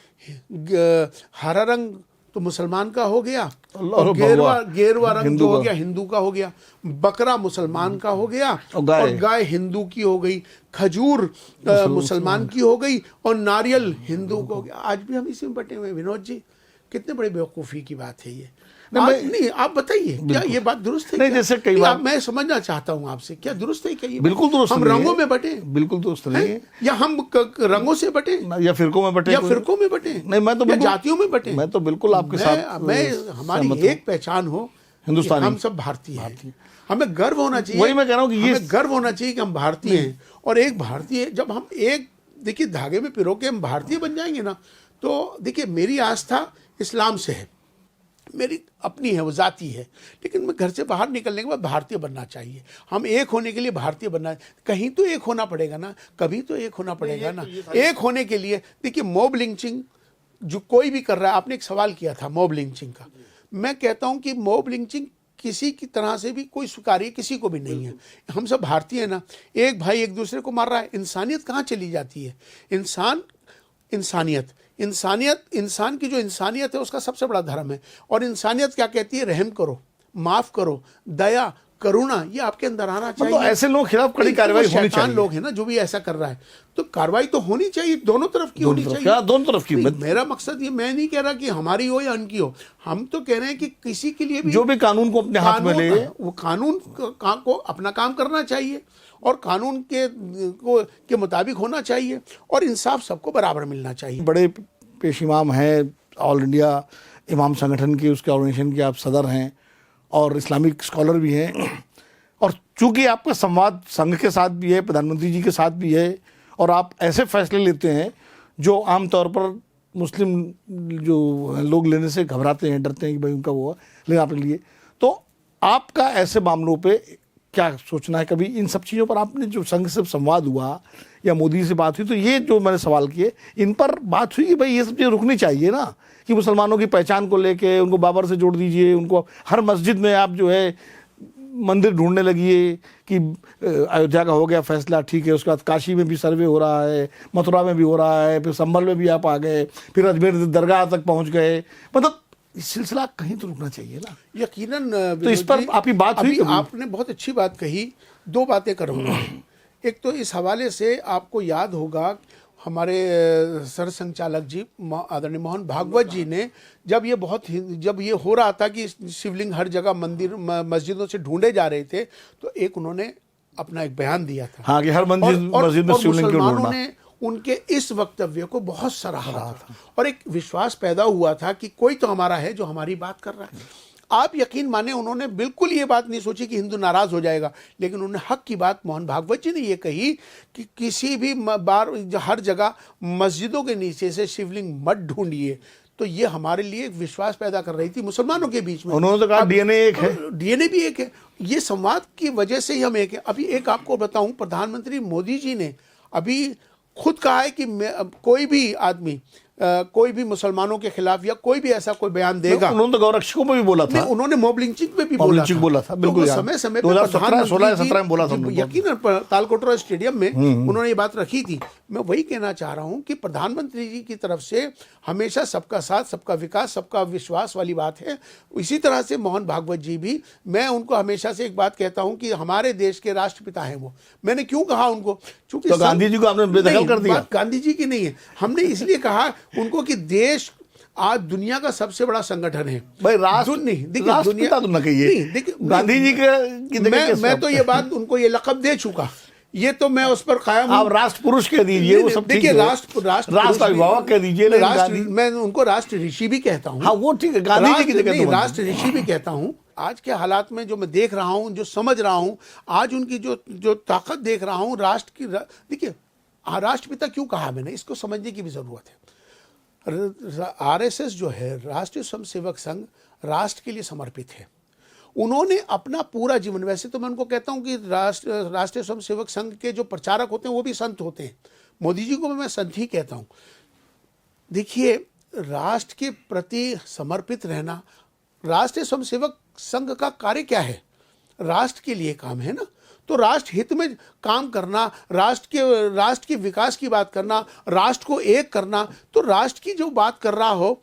हरा रंग तो मुसलमान का हो गया, और गेरुआ रंग जो हो गया हिंदू का हो गया, बकरा मुसलमान का हो गया, और गाय हिंदू की हो गई, खजूर मुसलमान की हो गई, और नारियल हिंदू का हो गया। आज भी हम इसी में बटे हुए हैं। विनोद जी, कितने बड़े बेवकूफ़ी की बात है ये। नहीं आप बताइए, क्या ये बात दुरुस्त है? नहीं, जैसे कई बार मैं समझना चाहता हूँ आपसे, क्या दुरुस्त है? क्या ये बिल्कुल दुरुस्त हम रंगों में बटे? बिल्कुल दुरुस्त नहीं है। या हम रंगों से बटे, या फिरकों में बटे, या फिरकों में बटे? नहीं, मैं तो जातियों में बटे। मैं तो बिल्कुल आपके साथ, मैं हमारी एक पहचान हो, हिंदुस्तानी, हम सब भारतीय हैं। हमें गर्व होना चाहिए। वही मैं कह रहा हूँ कि ये गर्व होना चाहिए कि हम भारतीय हैं। और एक भारतीय, जब हम एक देखिए धागे में पिरो के हम भारतीय बन जाएंगे ना, तो देखिए मेरी आस्था इस्लाम से है, मेरी अपनी है, वो जाती है, लेकिन मैं घर से बाहर निकलने के बाद भारतीय बनना चाहिए। हम एक होने के लिए भारतीय बनना, कहीं तो एक होना पड़ेगा ना, कभी तो एक होना पड़ेगा ना। एक होने के लिए देखिए मॉब लिंचिंग जो कोई भी कर रहा है, आपने एक सवाल किया था मॉब लिंचिंग का, मैं कहता हूं कि मॉब लिंचिंग किसी की तरह से भी कोई स्वीकार्य किसी को भी नहीं है। हम सब भारतीय हैं ना, एक भाई एक दूसरे को मार रहा है, इंसानियत कहाँ चली जाती है? इंसानियत, इंसान की जो इंसानियत है उसका सबसे बड़ा धर्म है। और इंसानियत क्या कहती है? रहम करो, माफ करो, दया, करुणा, ये आपके अंदर आना चाहिए। तो ऐसे लोग खिलाफ कड़ी कार्रवाई होनी चाहिए। लोग हैं ना जो भी ऐसा कर रहा है, तो कार्रवाई तो होनी चाहिए, दोनों तरफ की होनी चाहिए। दोनों तरफ की। मेरा मकसद ये, मैं नहीं कह रहा कि हमारी हो या उनकी हो, हम तो कह रहे हैं कि किसी के लिए भी जो भी कानून को अपने हाथ में ले, वो कानून को अपना काम करना चाहिए, और कानून के मुताबिक होना चाहिए, और इंसाफ सबको बराबर मिलना चाहिए। बड़े पेश इमाम हैं, ऑल इंडिया इमाम संगठन की, उसके ऑर्गेनाइजेशन के आप सदर हैं, और इस्लामिक स्कॉलर भी हैं। और चूंकि आपका संवाद संघ के साथ भी है, प्रधानमंत्री जी के साथ भी है, और आप ऐसे फैसले लेते हैं जो आमतौर पर मुस्लिम जो लोग लेने से घबराते हैं, डरते हैं कि भाई उनका वो, लेकिन आपने लिए, तो आपका ऐसे मामलों पे क्या सोचना है? कभी इन सब चीज़ों पर आपने जो संघ से संवाद हुआ या मोदी से बात हुई, तो ये जो मैंने सवाल किए इन पर बात हुई कि भाई ये सब चीज़ें रुकनी चाहिए ना, कि मुसलमानों की पहचान को लेके उनको बाबर से जोड़ दीजिए, उनको हर मस्जिद में आप जो है मंदिर ढूंढने लगिए कि अयोध्या का हो गया फैसला, ठीक है, उसके बाद काशी में भी सर्वे हो रहा है, मथुरा में भी हो रहा है, फिर संभल में भी आप आ गए, फिर अजमेर दरगाह तक पहुंच गए, मतलब इस सिलसिला कहीं तो रुकना चाहिए ना। यकीनन तो इस पर आपकी बात हुई? आपने बहुत अच्छी बात कही। दो बातें करूंगा। एक तो इस हवाले से आपको याद होगा हमारे सरसंघचालक जी आदरणीय मोहन भागवत जी ने जब ये हो रहा था कि शिवलिंग हर जगह मंदिर मस्जिदों से ढूंढे जा रहे थे, तो एक उन्होंने अपना एक बयान दिया था। हाँ, कि हर मस्जिद में शिवलिंग क्यों ढूंढना। ने उनके इस वक्तव्य को बहुत सराहा था और एक विश्वास पैदा हुआ था कि कोई तो हमारा है जो हमारी बात कर रहा है। आप यकीन माने उन्होंने बिल्कुल ये बात नहीं सोची कि हिंदू नाराज हो जाएगा, लेकिन उन्होंने हक की बात, मोहन भागवत जी ने ये कही कि किसी भी बार हर जगह मस्जिदों के नीचे से शिवलिंग मत ढूंढिए। तो ये हमारे लिए एक विश्वास पैदा कर रही थी मुसलमानों के बीच में। उन्होंने तो कहा डीएनए एक है, डीएनए भी एक है। ये संवाद की वजह से ही हम एक है। अभी एक आपको बताऊं, प्रधानमंत्री मोदी जी ने अभी खुद कहा है कि कोई भी आदमी कोई भी मुसलमानों के खिलाफ या कोई भी ऐसा कोई बयान देगा। उन्होंने तो गौरक्षकों में भी बोला था, उन्होंने मॉब लिंचिंग पे भी बोला था। बिल्कुल तो समय समय पर 2016-17 में बोला था। यकीनन तालकोटरा स्टेडियम में उन्होंने ये बात रखी थी। मैं वही कहना चाह रहा हूं कि प्रधानमंत्री जी की तरफ से हमेशा सबका साथ, सबका विकास, सबका विश्वास वाली बात है। इसी तरह से मोहन भागवत जी भी, मैं उनको हमेशा से एक बात कहता हूं कि हमारे देश के राष्ट्रपिता हैं वो। मैंने क्यों कहा उनको? चूंकि तो गांधी जी को आपने बेदखल कर दिया। गांधी जी की नहीं है, हमने इसलिए कहा उनको कि देश आज दुनिया का सबसे बड़ा संगठन है भाई। राष्ट्र नहीं, देखिए राष्ट्रपिता तो न कहिए, देखिए गांधी जी के मैं तो ये बात उनको ये लक़ब दे चुका, ये तो मैं उस पर कायम हूं। आप राष्ट्र पुरुष कह दीजिए, वो सब देखिए, राष्ट्र अभिभावक कह दीजिए, मैं उनको राष्ट्र ऋषि भी कहता हूं। हाँ, वो ठीक है, गांधी जी की जगह तो राष्ट्र ऋषि भी कहता हूं। आज के हालात में जो मैं देख रहा हूं, जो समझ रहा हूं, आज उनकी जो ताकत देख रहा हूं राष्ट्र की। देखिए, राष्ट्रपिता क्यों कहा मैंने, इसको समझने की भी जरूरत है। आरएसएस जो है, राष्ट्रीय स्वयंसेवक संघ, राष्ट्र के लिए समर्पित है। उन्होंने अपना पूरा जीवन, वैसे तो मैं उनको कहता हूं कि राष्ट्रीय स्वयंसेवक संघ के जो प्रचारक होते हैं वो भी संत होते हैं। मोदी जी को मैं संत ही कहता हूं। देखिए, राष्ट्र के प्रति समर्पित रहना, राष्ट्रीय स्वयंसेवक संघ का कार्य क्या है? राष्ट्र के लिए काम है ना। तो राष्ट्र हित में काम करना, राष्ट्र के विकास की बात करना, राष्ट्र को एक करना, तो राष्ट्र की जो बात कर रहा हो,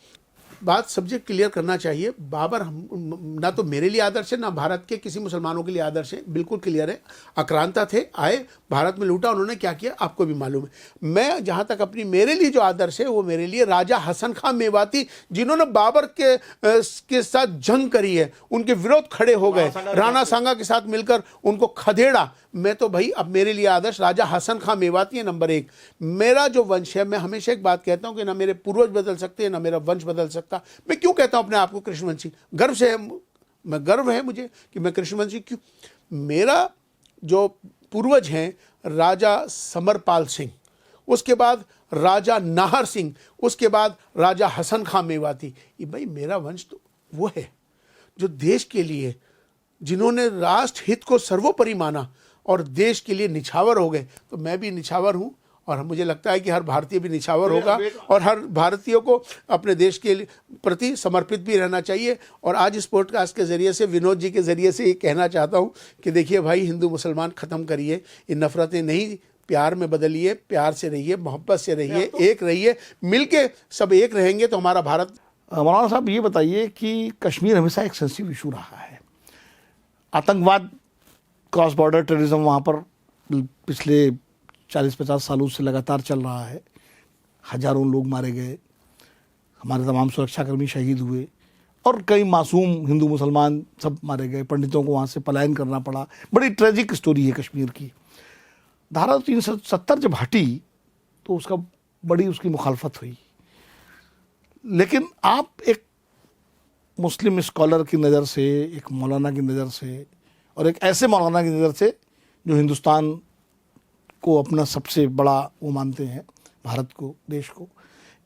बात सब्जेक्ट क्लियर करना चाहिए। बाबर ना तो मेरे लिए आदर्श है, ना भारत के किसी मुसलमानों के लिए आदर्श है, बिल्कुल क्लियर है। आक्रांता थे, आए, भारत में लूटा, उन्होंने क्या किया आपको भी मालूम है। मैं जहां तक मेरे लिए जो आदर्श है, वो मेरे लिए राजा हसन खां मेवाती, जिन्होंने बाबर के साथ जंग करी है, उनके विरोध खड़े हो गए, राणा सांगा के साथ मिलकर उनको खदेड़ा। मैं तो भाई, अब मेरे लिए आदर्श राजा हसन खां मेवाती है नंबर 1। मेरा जो वंश है, मैं हमेशा एक बात कहता हूं कि ना मेरे पूर्वज बदल सकते हैं, ना मेरा वंश बदल सकता। मैं क्यों कहता हूं अपने आप को कृष्णवंशी? गर्व से है, मैं गर्व है मुझे कि मैं कृष्णवंशी। क्यों? मेरा जो पूर्वज हैं राजा समरपाल सिंह, उसके बाद राजा नाहर सिंह, उसके बाद राजा हसन खां मेवाती। ये भाई मेरा वंश तो वो है जो देश के लिए, जिन्होंने राष्ट्र हित को सर्वोपरि माना और देश के लिए निछावर हो गए। तो मैं भी निछावर हूं और मुझे लगता है कि हर भारतीय भी निछावर होगा और हर भारतीय को अपने देश के प्रति समर्पित भी रहना चाहिए। और आज इस पॉडकास्ट के ज़रिए से, विनोद जी के ज़रिए से ये कहना चाहता हूँ कि देखिए भाई, हिंदू मुसलमान ख़त्म करिए, इन नफ़रतें नहीं, प्यार में बदलिए, प्यार से रहिए, मोहब्बत से रहिए, एक रहिए, मिलके सब एक रहेंगे तो हमारा भारत। मौलाना साहब, ये बताइए कि कश्मीर हमेशा एक सेंसिटिव इशू रहा है। आतंकवाद, क्रॉस बॉर्डर टेररिज्म वहाँ पर पिछले 40-50 सालों से लगातार चल रहा है। हजारों लोग मारे गए, हमारे तमाम सुरक्षाकर्मी शहीद हुए और कई मासूम हिंदू मुसलमान सब मारे गए। पंडितों को वहाँ से पलायन करना पड़ा। बड़ी ट्रेजिक स्टोरी है कश्मीर की। धारा 370 जब हटी तो उसका बड़ी उसकी मुखालफत हुई, लेकिन आप एक मुस्लिम स्कॉलर की नज़र से, एक मौलाना की नज़र से, और एक ऐसे मौलाना की नज़र से जो हिंदुस्तान को अपना सबसे बड़ा वो मानते हैं, भारत को, देश को,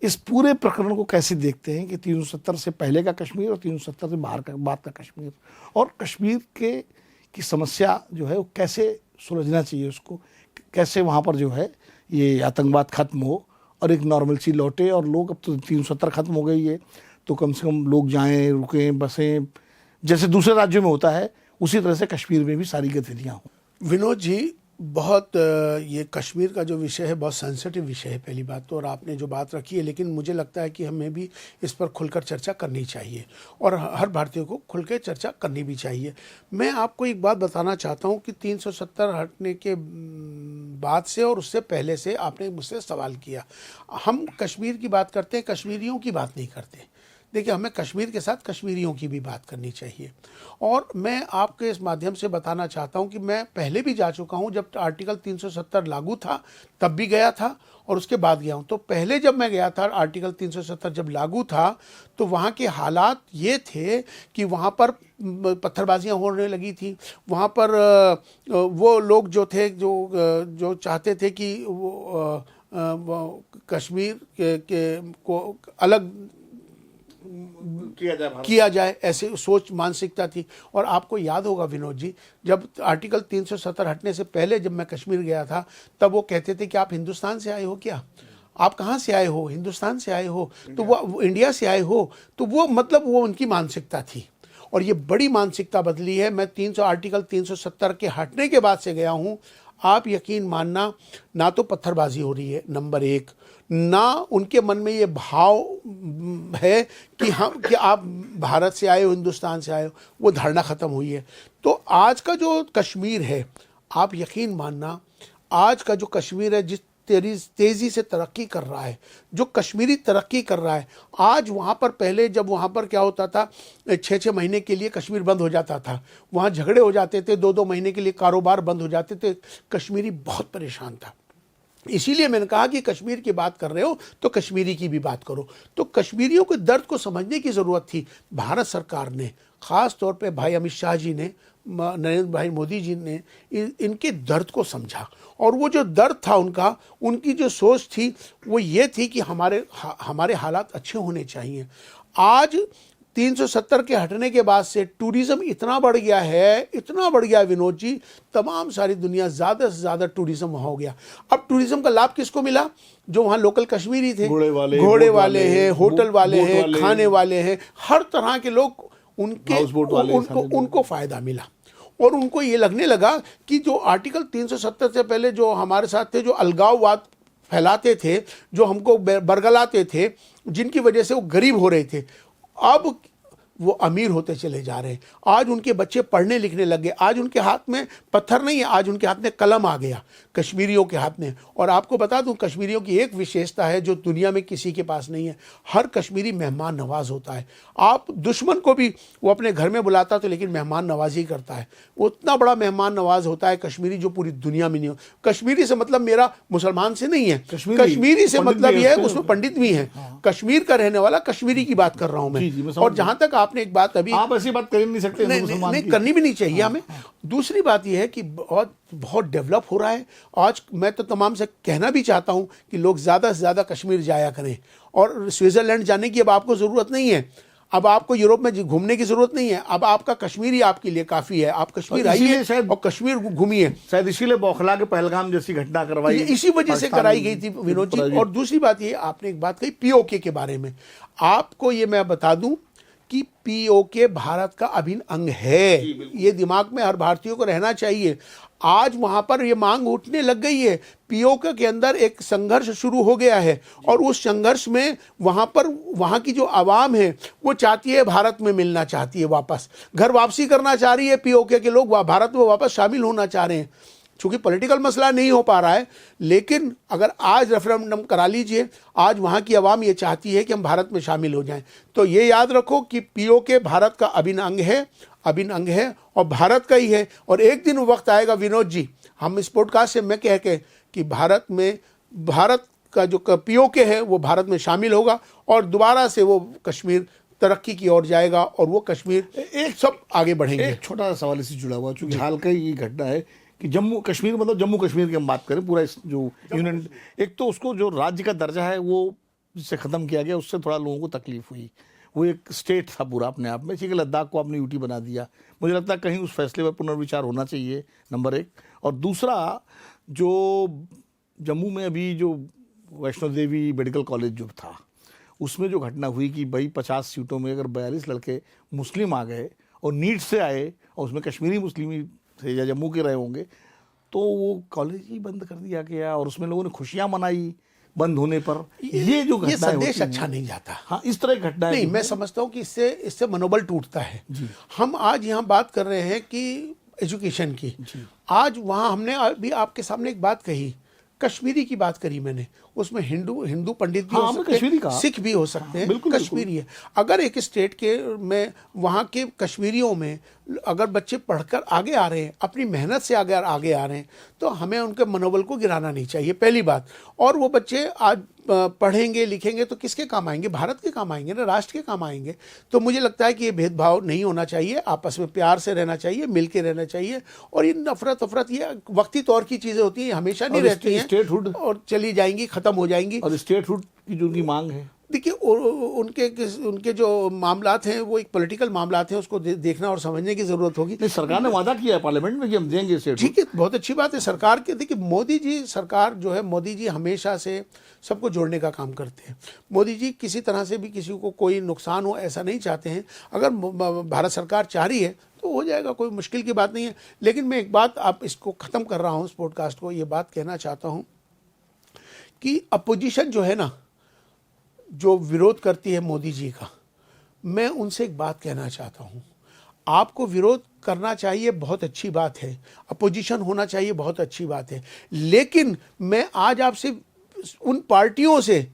इस पूरे प्रकरण को कैसे देखते हैं कि 370 से पहले का कश्मीर और 370 से बाद का कश्मीर, और कश्मीर के कि समस्या जो है वो कैसे सुलझना चाहिए, उसको कैसे वहाँ पर जो है ये आतंकवाद खत्म हो और एक नॉर्मल सी लौटे। और लोग, अब तो 370 खत्म हो गई है, तो कम से कम लोग जाएं, रुकें, बसें, जैसे दूसरे राज्यों में होता है उसी तरह से कश्मीर में भी सारी गतिविधियाँ हों। विनोद जी, बहुत ये कश्मीर का जो विषय है बहुत सेंसिटिव विषय है पहली बात तो, और आपने जो बात रखी है, लेकिन मुझे लगता है कि हमें भी इस पर खुलकर चर्चा करनी चाहिए और हर भारतीय को खुल के चर्चा करनी भी चाहिए। मैं आपको एक बात बताना चाहता हूं कि 370 हटने के बाद से और उससे पहले से आपने मुझसे सवाल किया, हम कश्मीर की बात करते हैं, कश्मीरियों की बात नहीं करते। देखिए, हमें कश्मीर के साथ कश्मीरियों की भी बात करनी चाहिए। और मैं आपके इस माध्यम से बताना चाहता हूं कि मैं पहले भी जा चुका हूं, जब आर्टिकल 370 लागू था तब भी गया था और उसके बाद गया हूं। तो पहले जब मैं गया था, आर्टिकल 370 जब लागू था, तो वहाँ के हालात ये थे कि वहाँ पर पत्थरबाजियाँ होने लगी थी। वहाँ पर वो लोग जो थे जो चाहते थे कि वो कश्मीर को अलग किया जाए, ऐसे सोच मानसिकता थी। और आपको याद होगा विनोद जी, जब आर्टिकल 370 हटने से पहले जब मैं कश्मीर गया था, तब वो कहते थे कि आप हिंदुस्तान से आए हो क्या, आप कहाँ से आए हो, हिंदुस्तान से आए हो, तो वो इंडिया से आए हो। तो वो मतलब वो उनकी मानसिकता थी और ये बड़ी मानसिकता बदली है। मैं आर्टिकल 370 के हटने के बाद से गया हूँ। आप यकीन मानना, ना तो पत्थरबाजी हो रही है नंबर एक, ना उनके मन में ये भाव है कि आप भारत से आए हो, हिंदुस्तान से आए हो, वो धारणा ख़त्म हुई है। तो आज का जो कश्मीर है, आप यकीन मानना, आज का जो कश्मीर है जिस तेज़ी से तरक्की कर रहा है, जो कश्मीरी तरक्की कर रहा है, आज वहाँ पर पहले जब वहाँ पर क्या होता था, 6-6 महीने के लिए कश्मीर बंद हो जाता था, वहाँ झगड़े हो जाते थे, 2-2 महीने के लिए कारोबार बंद हो जाते थे, कश्मीरी बहुत परेशान था। इसीलिए मैंने कहा कि कश्मीर की बात कर रहे हो तो कश्मीरी की भी बात करो। तो कश्मीरियों के दर्द को समझने की ज़रूरत थी। भारत सरकार ने, ख़ास तौर पे भाई अमित शाह जी ने, नरेंद्र भाई मोदी जी ने इनके दर्द को समझा। और वो जो दर्द था उनका, उनकी जो सोच थी वो ये थी कि हमारे हालात अच्छे होने चाहिए। आज 370 के हटने के बाद से टूरिज़्म इतना बढ़ गया है, इतना बढ़ गया है विनोद जी, तमाम सारी दुनिया, ज़्यादा से ज़्यादा टूरिज़्म वहाँ हो गया। अब टूरिज़्म का लाभ किसको मिला? जो वहाँ लोकल कश्मीरी थे, घोड़े वाले हैं, होटल वाले हैं, खाने वाले हैं, हर तरह के लोग, उनको फ़ायदा मिला। और उनको ये लगने लगा कि जो आर्टिकल 370 से पहले जो हमारे साथ थे, जो अलगाववाद फैलाते थे, जो हमको बरगलाते थे, जिनकी वजह से वो गरीब हो रहे थे, अब वो अमीर होते चले जा रहे हैं। आज उनके बच्चे पढ़ने लिखने लग गए। आज उनके हाथ में पत्थर नहीं है, आज उनके हाथ में कलम आ गया, कश्मीरियों के हाथ में। और आपको बता दूं, कश्मीरियों की एक विशेषता है जो दुनिया में किसी के पास नहीं है, हर कश्मीरी मेहमान नवाज होता है। आप दुश्मन को भी वो अपने घर में बुलाता तो लेकिन मेहमान नवाजी करता है। वो इतना बड़ा मेहमान नवाज होता है कश्मीरी, जो पूरी दुनिया में नहीं हो। कश्मीरी से मतलब मेरा मुसलमान से नहीं है, कश्मीरी से मतलब यह है उसमें पंडित भी हैं। कश्मीर का रहने वाला कश्मीरी की बात कर रहा हूं मैं। और जहां तक आपने एक बात अभी, आप ऐसी बात कर नहीं सकते, नहीं करनी भी नहीं चाहिए हमें। दूसरी बात यह है कि बहुत डेवलप हो रहा है। आज मैं तो तमाम से कहना भी चाहता हूं कि लोग ज़्यादा से ज़्यादा कश्मीर जाया करें। और स्विट्ज़रलैंड जाने की अब आपको ज़रूरत नहीं है, अब आपको यूरोप में घूमने की जरूरत नहीं है। अब आपका कश्मीर ही आपके लिए काफ़ी है। आप कश्मीर आइए और कश्मीर घूमिए। शायद इसीलिए बौखला के पहलगाम जैसी घटना करवाई, इसी वजह से कराई गई थी विनोद जी। और दूसरी बात ये, आपने एक बात कही पीओके के बारे में, आपको ये मैं बता दूं कि पीओके भारत का अभिन्न अंग है। ये दिमाग में हर भारतीय को रहना चाहिए। आज वहां पर ये मांग उठने लग गई है, पीओके के अंदर एक संघर्ष शुरू हो गया है और उस संघर्ष में वहां की जो आवाम है वो चाहती है, भारत में मिलना चाहती है, वापस घर वापसी करना चाह रही है। पीओके के लोग भारत में वापस शामिल होना चाह रहे हैं। चूंकि पॉलिटिकल मसला नहीं हो पा रहा है, लेकिन अगर आज रेफरेंडम करा लीजिए, आज वहाँ की आवाम ये चाहती है कि हम भारत में शामिल हो जाएं। तो ये याद रखो कि पीओके भारत का अभिन्न अंग है, अभिन्न अंग है और भारत का ही है। और एक दिन वक्त आएगा विनोद जी, हम इस पॉडकास्ट से मैं कह के कि भारत का जो पीओके है वो भारत में शामिल होगा और दोबारा से वो कश्मीर तरक्की की ओर जाएगा और वो कश्मीर एक सब आगे बढ़ेंगे। एक छोटा सा सवाल इससे जुड़ा हुआ, चूंकि हाल का ये घटना है कि जम्मू कश्मीर, मतलब जम्मू कश्मीर की हम बात करें, पूरा जो यूनियन, एक तो उसको जो राज्य का दर्जा है वो जिससे ख़त्म किया गया, उससे थोड़ा लोगों को तकलीफ हुई। वो एक स्टेट था पूरा अपने आप में, ठीक है, लद्दाख को आपने यूटी बना दिया। मुझे लगता है कहीं उस फैसले पर पुनर्विचार होना चाहिए, नंबर एक। और दूसरा, जो जम्मू में अभी जो वैष्णो देवी मेडिकल कॉलेज जो था, उसमें जो घटना हुई कि भाई 50 सीटों में अगर 42 लड़के मुस्लिम आ गए और नीट से आए और उसमें कश्मीरी मुस्लिम ही थे या जम्मू के रहे होंगे, तो वो कॉलेज ही बंद कर दिया गया और उसमें लोगों ने खुशियां मनाई बंद होने पर। ये जो ये घटनाएं संदेश होती अच्छा हैं, नहीं जाता। हाँ, इस तरह की घटनाएं नहीं, मैं समझता हूँ कि इससे मनोबल टूटता है। हम आज यहाँ बात कर रहे हैं कि एजुकेशन की, आज वहाँ हमने अभी आपके सामने एक बात कही, कश्मीरी की बात करी मैंने, उसमें हिंदू पंडित भी हाँ, हो सकते कश्मीरी हैं, कहा। सिख भी हो सकते हैं, बिल्कुल, कश्मीरी है। अगर एक स्टेट के में वहाँ के कश्मीरियों में अगर बच्चे पढ़कर आगे आ रहे हैं, अपनी मेहनत से आगे आ रहे हैं, तो हमें उनके मनोबल को गिराना नहीं चाहिए, पहली बात। और वो बच्चे आज पढ़ेंगे लिखेंगे तो किसके काम आएंगे? भारत के काम आएंगे ना, राष्ट्र के काम आएंगे। तो मुझे लगता है कि ये भेदभाव नहीं होना चाहिए, आपस में प्यार से रहना चाहिए, मिल के रहना चाहिए। और ये नफरत ये वक्ती तौर की चीज़ें होती हैं, हमेशा नहीं रहती हैं, स्टेटहुड और चली जाएंगी, खत्म हो जाएंगी। और स्टेटहुड की जो उनकी मांग है, देखिए उनके जो मामलात हैं वो एक पॉलिटिकल मामलात हैं, उसको देखना और समझने की जरूरत होगी। नहीं, सरकार ने वादा किया है पार्लियामेंट में कि हम देंगे स्टेटहुड। ठीक है, बहुत अच्छी बात है। सरकार के, देखिए मोदी जी, सरकार जो है, मोदी जी हमेशा से सबको जोड़ने का काम करते हैं। मोदी जी किसी तरह से भी किसी को कोई नुकसान हो ऐसा नहीं चाहते हैं। अगर भारत सरकार चाह रही है तो हो जाएगा, कोई मुश्किल की बात नहीं है। लेकिन मैं एक बात, आप इसको ख़त्म कर रहा हूँ इस पॉडकास्ट को, ये बात कहना चाहता हूँ कि अपोजिशन जो है ना, जो विरोध करती है मोदी जी का, मैं उनसे एक बात कहना चाहता हूँ, आपको विरोध करना चाहिए, बहुत अच्छी बात है, अपोजिशन होना चाहिए, बहुत अच्छी बात है। लेकिन मैं आज आपसे उन पार्टियों से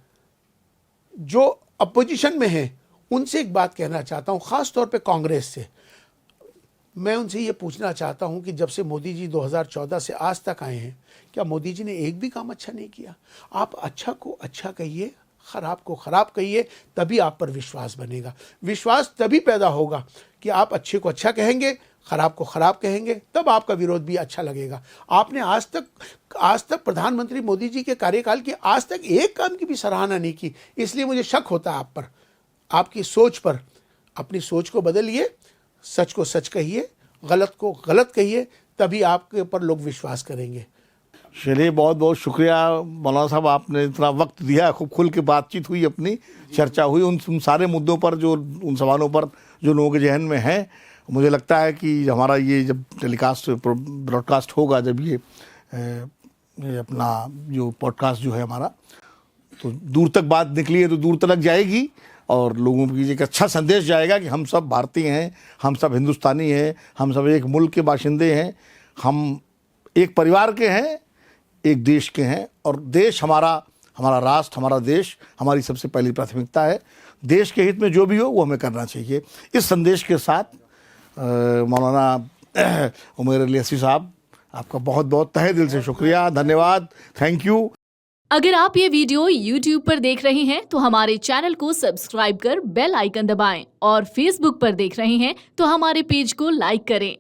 जो अपोजिशन में हैं उनसे एक बात कहना चाहता हूँ, ख़ास तौर पे कांग्रेस से। मैं उनसे ये पूछना चाहता हूँ कि जब से मोदी जी 2014 से आज तक आए हैं, क्या मोदी जी ने एक भी काम अच्छा नहीं किया? आप अच्छा को अच्छा कहिए, खराब को खराब कहिए, तभी आप पर विश्वास बनेगा। विश्वास तभी पैदा होगा कि आप अच्छे को अच्छा कहेंगे, खराब को खराब कहेंगे, तब आपका विरोध भी अच्छा लगेगा। आपने आज तक प्रधानमंत्री मोदी जी के कार्यकाल की आज तक एक काम की भी सराहना नहीं की, इसलिए मुझे शक होता है आप पर, आपकी सोच पर। अपनी सोच को बदलिए, सच को सच कहिए, गलत को गलत कहिए, तभी आपके ऊपर लोग विश्वास करेंगे। चलिए, बहुत बहुत शुक्रिया मौलाना साहब, आपने इतना वक्त दिया, खूब खुल के बातचीत हुई, अपनी चर्चा हुई उन सारे मुद्दों पर, जो उन सवालों पर जो लोगों के जहन में हैं। मुझे लगता है कि हमारा ये जब टेलीकास्ट ब्रॉडकास्ट होगा, जब ये अपना जो पॉडकास्ट जो है हमारा, तो दूर तक बात निकली है तो दूर तक जाएगी और लोगों की एक अच्छा संदेश जाएगा कि हम सब भारतीय हैं, हम सब हिंदुस्तानी हैं, हम सब एक मुल्क के बाशिंदे हैं, हम एक परिवार के हैं, एक देश के हैं। और देश हमारा राष्ट्र, हमारा देश हमारी सबसे पहली प्राथमिकता है। देश के हित में जो भी हो वो हमें करना चाहिए। इस संदेश के साथ मौलाना उमैर अली हसी साहब, आपका बहुत बहुत तहे दिल से शुक्रिया, धन्यवाद, थैंक यू। अगर आप ये वीडियो YouTube पर देख रहे हैं तो हमारे चैनल को सब्सक्राइब कर बेल आइकन दबाएं, और Facebook पर देख रहे हैं तो हमारे पेज को लाइक करें।